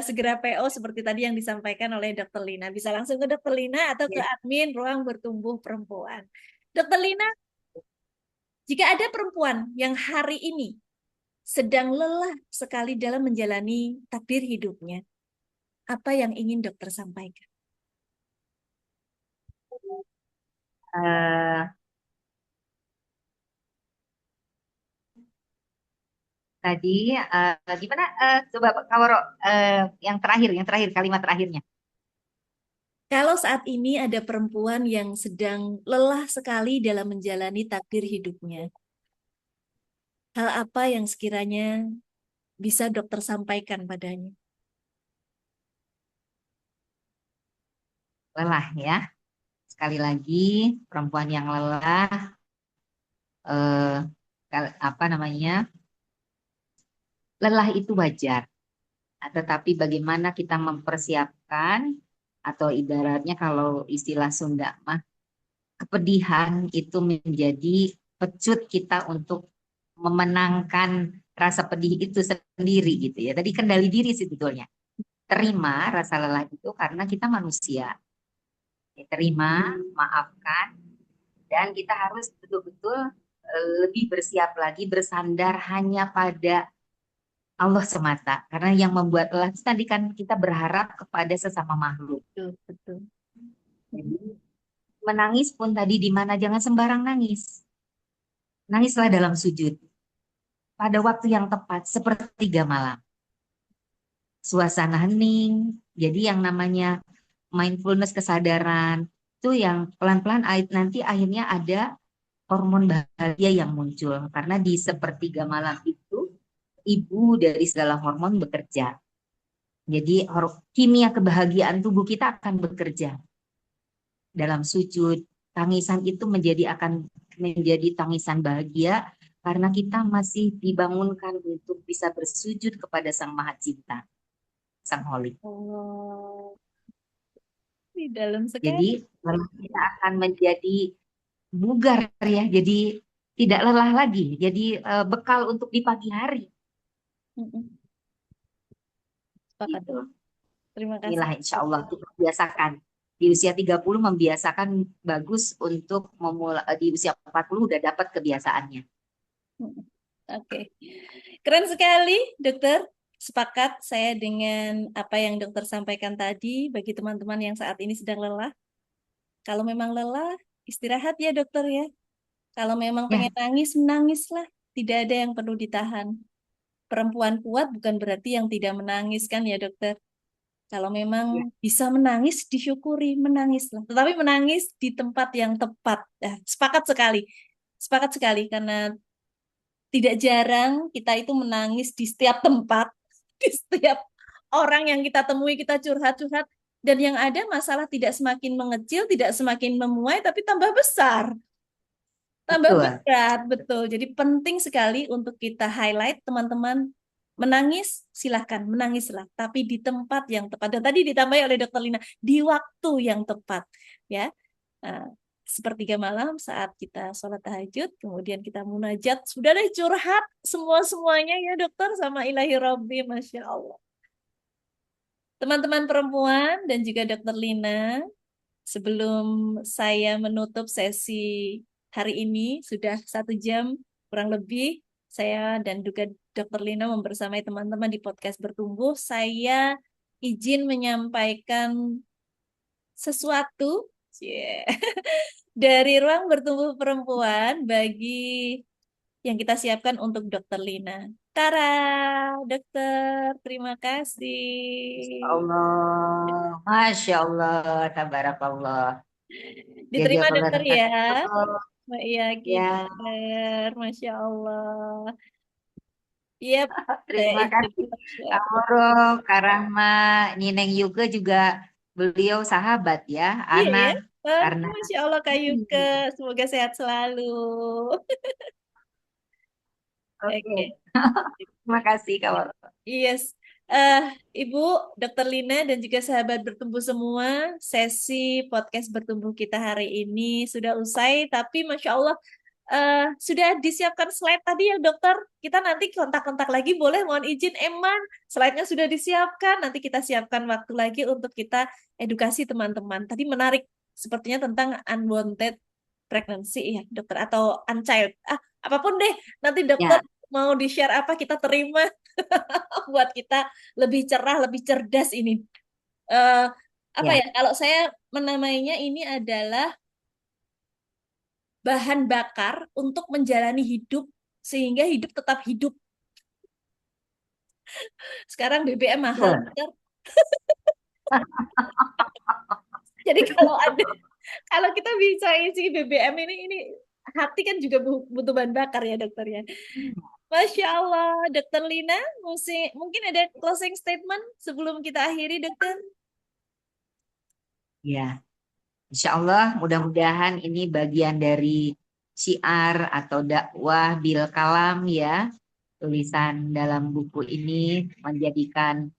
[SPEAKER 1] segera PO seperti tadi yang disampaikan oleh Dokter Lina. Bisa langsung ke Dokter Lina atau ke
[SPEAKER 2] Ya.
[SPEAKER 1] admin Ruang Bertumbuh Perempuan. Dokter Lina, jika ada perempuan yang hari ini sedang lelah sekali dalam menjalani takdir hidupnya, apa yang ingin dokter sampaikan?
[SPEAKER 2] Eh, Tadi gimana? Coba Kak Woro, yang terakhir kalimat terakhirnya.
[SPEAKER 1] Kalau saat ini ada perempuan yang sedang lelah sekali dalam menjalani takdir hidupnya, hal apa yang sekiranya bisa dokter sampaikan padanya?
[SPEAKER 2] Lelah ya. Sekali lagi, perempuan yang lelah, eh, apa namanya? Lelah itu wajar. Tetapi bagaimana kita mempersiapkan atau ibaratnya kalau istilah Sunda mah kepedihan itu menjadi pecut kita untuk memenangkan rasa pedih itu sendiri gitu ya. Tadi kendali diri sebetulnya. Terima rasa lelah itu karena kita manusia. Ya, terima, maafkan, dan kita harus betul-betul lebih bersiap lagi bersandar hanya pada Allah semata. Karena yang membuat lelah itu tadi kan kita berharap kepada sesama makhluk.
[SPEAKER 1] Betul, betul.
[SPEAKER 2] Jadi menangis pun tadi di mana jangan sembarang nangis. Nangislah dalam sujud pada waktu yang tepat sepertiga malam. Suasana hening. Jadi yang namanya mindfulness kesadaran itu yang pelan-pelan nanti akhirnya ada hormon bahagia yang muncul karena di sepertiga malam itu ibu dari segala hormon bekerja. Jadi kimia kebahagiaan tubuh kita akan bekerja dalam sujud. Tangisan itu akan menjadi tangisan bahagia karena kita masih dibangunkan untuk bisa bersujud kepada Sang Maha Cinta, Sang Holy.
[SPEAKER 1] Oh, di dalam
[SPEAKER 2] Jadi
[SPEAKER 1] sekali.
[SPEAKER 2] kita akan menjadi bugar ya, jadi tidak lelah lagi, jadi bekal untuk di pagi hari.
[SPEAKER 1] Mm-mm. Sepakat.
[SPEAKER 2] Gitu.
[SPEAKER 1] Terima kasih.
[SPEAKER 2] Inilah insya Allah kita biasakan. Di usia 30 membiasakan bagus untuk memulai di usia 40 udah dapat kebiasaannya.
[SPEAKER 1] Mm-mm. Oke, keren sekali, dokter. Sepakat saya dengan apa yang dokter sampaikan tadi bagi teman-teman yang saat ini sedang lelah. Kalau memang lelah, istirahat ya dokter ya. Kalau memang
[SPEAKER 2] Ya,
[SPEAKER 1] pengen nangis, menangislah. Tidak ada yang perlu ditahan. Perempuan kuat bukan berarti yang tidak menangis kan ya dokter. Kalau memang
[SPEAKER 2] Ya,
[SPEAKER 1] bisa menangis, disyukuri, menangislah. Tetapi menangis di tempat yang tepat. Sepakat sekali. Sepakat sekali, karena tidak jarang kita itu menangis di setiap tempat, di setiap orang yang kita temui, kita curhat-curhat. Dan yang ada masalah tidak semakin mengecil, tidak semakin memuai, tapi tambah besar. Tambah
[SPEAKER 2] betul.
[SPEAKER 1] berat, betul. Jadi penting sekali untuk kita highlight teman-teman menangis, silahkan menangislah, tapi di tempat yang tepat. Dan tadi ditambahi oleh Dokter Lina, di waktu yang tepat, ya. Nah, sepertiga malam saat kita sholat tahajud, kemudian kita munajat, sudah deh curhat semua-semuanya ya dokter sama Ilahi Robbi, Masya Allah. Teman-teman perempuan dan juga Dokter Lina, sebelum saya menutup sesi hari ini, sudah 1 jam kurang lebih, saya dan juga Dokter Lina membersamai teman-teman di podcast Bertumbuh. Saya izin menyampaikan sesuatu, cie, dari ruang bertumbuh perempuan bagi yang kita siapkan untuk Dokter Lina. Tara, dokter, terima kasih.
[SPEAKER 2] Allah, Masya Allah, Tabarakallah.
[SPEAKER 1] Diterima
[SPEAKER 2] Jazakallah
[SPEAKER 1] dokter ya.
[SPEAKER 2] khairan.
[SPEAKER 1] Mbak Yaki,
[SPEAKER 2] Ya,
[SPEAKER 1] dokter. Masya Allah. Iya, saya
[SPEAKER 2] terima
[SPEAKER 1] izin
[SPEAKER 2] kasih. Kak
[SPEAKER 1] share.
[SPEAKER 2] Moro, Kak Rahma, Nineng Yuke juga beliau sahabat ya,
[SPEAKER 1] Iya
[SPEAKER 2] Ana.
[SPEAKER 1] ya.
[SPEAKER 2] Karena
[SPEAKER 1] Masya Allah Kak Yuke. Semoga sehat selalu.
[SPEAKER 2] Oke,
[SPEAKER 1] Oke.
[SPEAKER 2] terima kasih Kak Moro.
[SPEAKER 1] Yes. Eh, Ibu, Dokter Lina dan juga sahabat bertumbuh semua, sesi podcast bertumbuh kita hari ini sudah usai, tapi Masya Allah sudah disiapkan slide tadi ya dokter. Kita nanti kontak-kontak lagi boleh, mohon izin Eman. Slide-nya sudah disiapkan, nanti kita siapkan waktu lagi untuk kita edukasi teman-teman. Tadi menarik, sepertinya tentang unwanted pregnancy ya dokter, atau unchild. Apapun deh, nanti dokter
[SPEAKER 2] Ya,
[SPEAKER 1] mau di-share apa kita terima buat kita lebih cerah, lebih cerdas ini. Eh, apa
[SPEAKER 2] ya,
[SPEAKER 1] ya? Kalau saya menamainya ini adalah bahan bakar untuk menjalani hidup sehingga hidup tetap hidup. Sekarang BBM mahal,
[SPEAKER 2] betul.
[SPEAKER 1] dokter. Jadi kalau kita bisa isi BBM ini hati kan juga butuh bahan bakar ya dokter ya. Masya Allah, Dokter Lina, mungkin ada closing statement sebelum kita akhiri, dokter?
[SPEAKER 2] Ya, Insya Allah mudah-mudahan ini bagian dari syiar atau dakwah bil kalam ya. Tulisan dalam buku ini menjadikan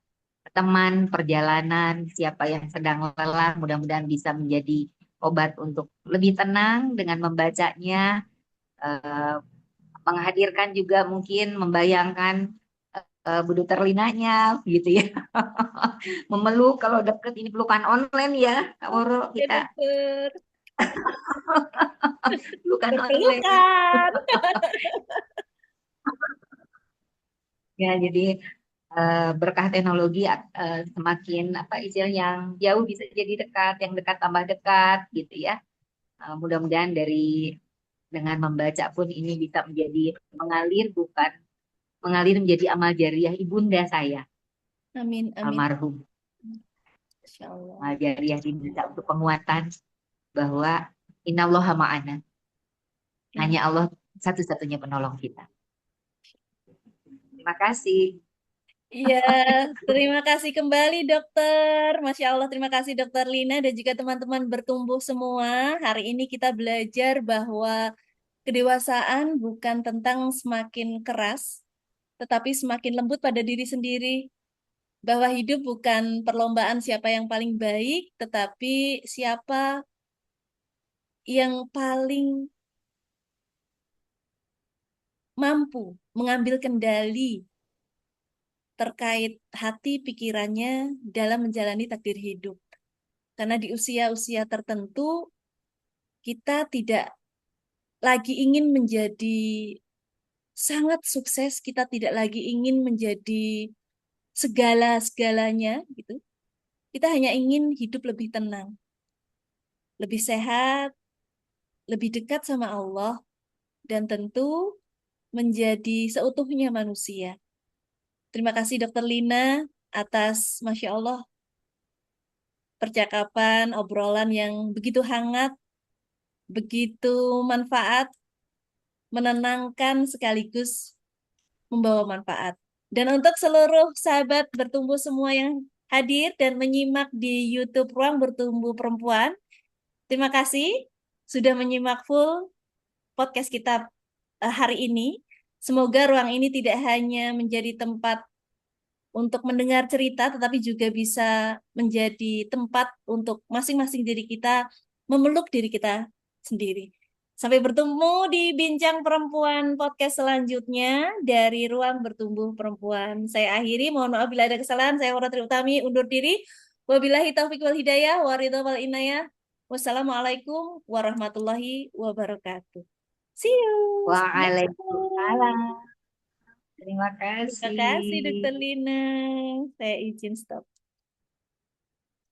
[SPEAKER 2] teman perjalanan siapa yang sedang lelah mudah-mudahan bisa menjadi obat untuk lebih tenang dengan membacanya, eh, menghadirkan juga mungkin membayangkan budu terlinanya gitu ya. Memeluk kalau deket ini pelukan online ya Kak Woro,
[SPEAKER 1] Ya
[SPEAKER 2] kita
[SPEAKER 1] dokter,
[SPEAKER 2] pelukan online
[SPEAKER 1] berpelukan.
[SPEAKER 2] ya. Jadi berkah teknologi semakin apa istilah yang jauh bisa jadi dekat, yang dekat tambah dekat gitu ya. Mudah-mudahan dengan membaca pun ini bisa menjadi mengalir, bukan mengalir menjadi amal jariah ibunda saya
[SPEAKER 1] Amin, amin.
[SPEAKER 2] almarhum.
[SPEAKER 1] Insya Allah.
[SPEAKER 2] Amal jariah diminta untuk penguatan bahwa innallaha ma'ana. Hanya Allah satu-satunya penolong kita. Terima kasih.
[SPEAKER 1] Iya, terima kasih kembali dokter. Masya Allah, terima kasih dokter Lina dan juga teman-teman bertumbuh semua. Hari ini kita belajar bahwa kedewasaan bukan tentang semakin keras, tetapi semakin lembut pada diri sendiri. Bahwa hidup bukan perlombaan siapa yang paling baik, tetapi siapa yang paling mampu mengambil kendali terkait hati pikirannya dalam menjalani takdir hidup. Karena di usia-usia tertentu kita tidak lagi ingin menjadi sangat sukses, kita tidak lagi ingin menjadi segala-segalanya gitu. Kita hanya ingin hidup lebih tenang, lebih sehat, lebih dekat sama Allah, dan tentu menjadi seutuhnya manusia. Terima kasih Dokter Lina atas Masya Allah percakapan, obrolan yang begitu hangat, begitu manfaat, menenangkan sekaligus membawa manfaat. Dan untuk seluruh sahabat bertumbuh semua yang hadir dan menyimak di YouTube Ruang Bertumbuh Perempuan, terima kasih sudah menyimak full podcast kita hari ini. Semoga ruang ini tidak hanya menjadi tempat untuk mendengar cerita, tetapi juga bisa menjadi tempat untuk masing-masing diri kita memeluk diri kita sendiri. Sampai bertemu di Bincang Perempuan podcast selanjutnya dari Ruang Bertumbuh Perempuan. Saya akhiri, mohon maaf bila ada kesalahan. Saya Waratri Utami undur diri. Wabillahi taufiq wal hidayah, waridho wal inayah. Wassalamualaikum warahmatullahi wabarakatuh. See you. Sampai
[SPEAKER 2] Waalaikumsalam.
[SPEAKER 1] jumpa.
[SPEAKER 2] Terima
[SPEAKER 1] Terima kasih,
[SPEAKER 2] kasih.
[SPEAKER 1] Dokter Lina. Saya izin stop.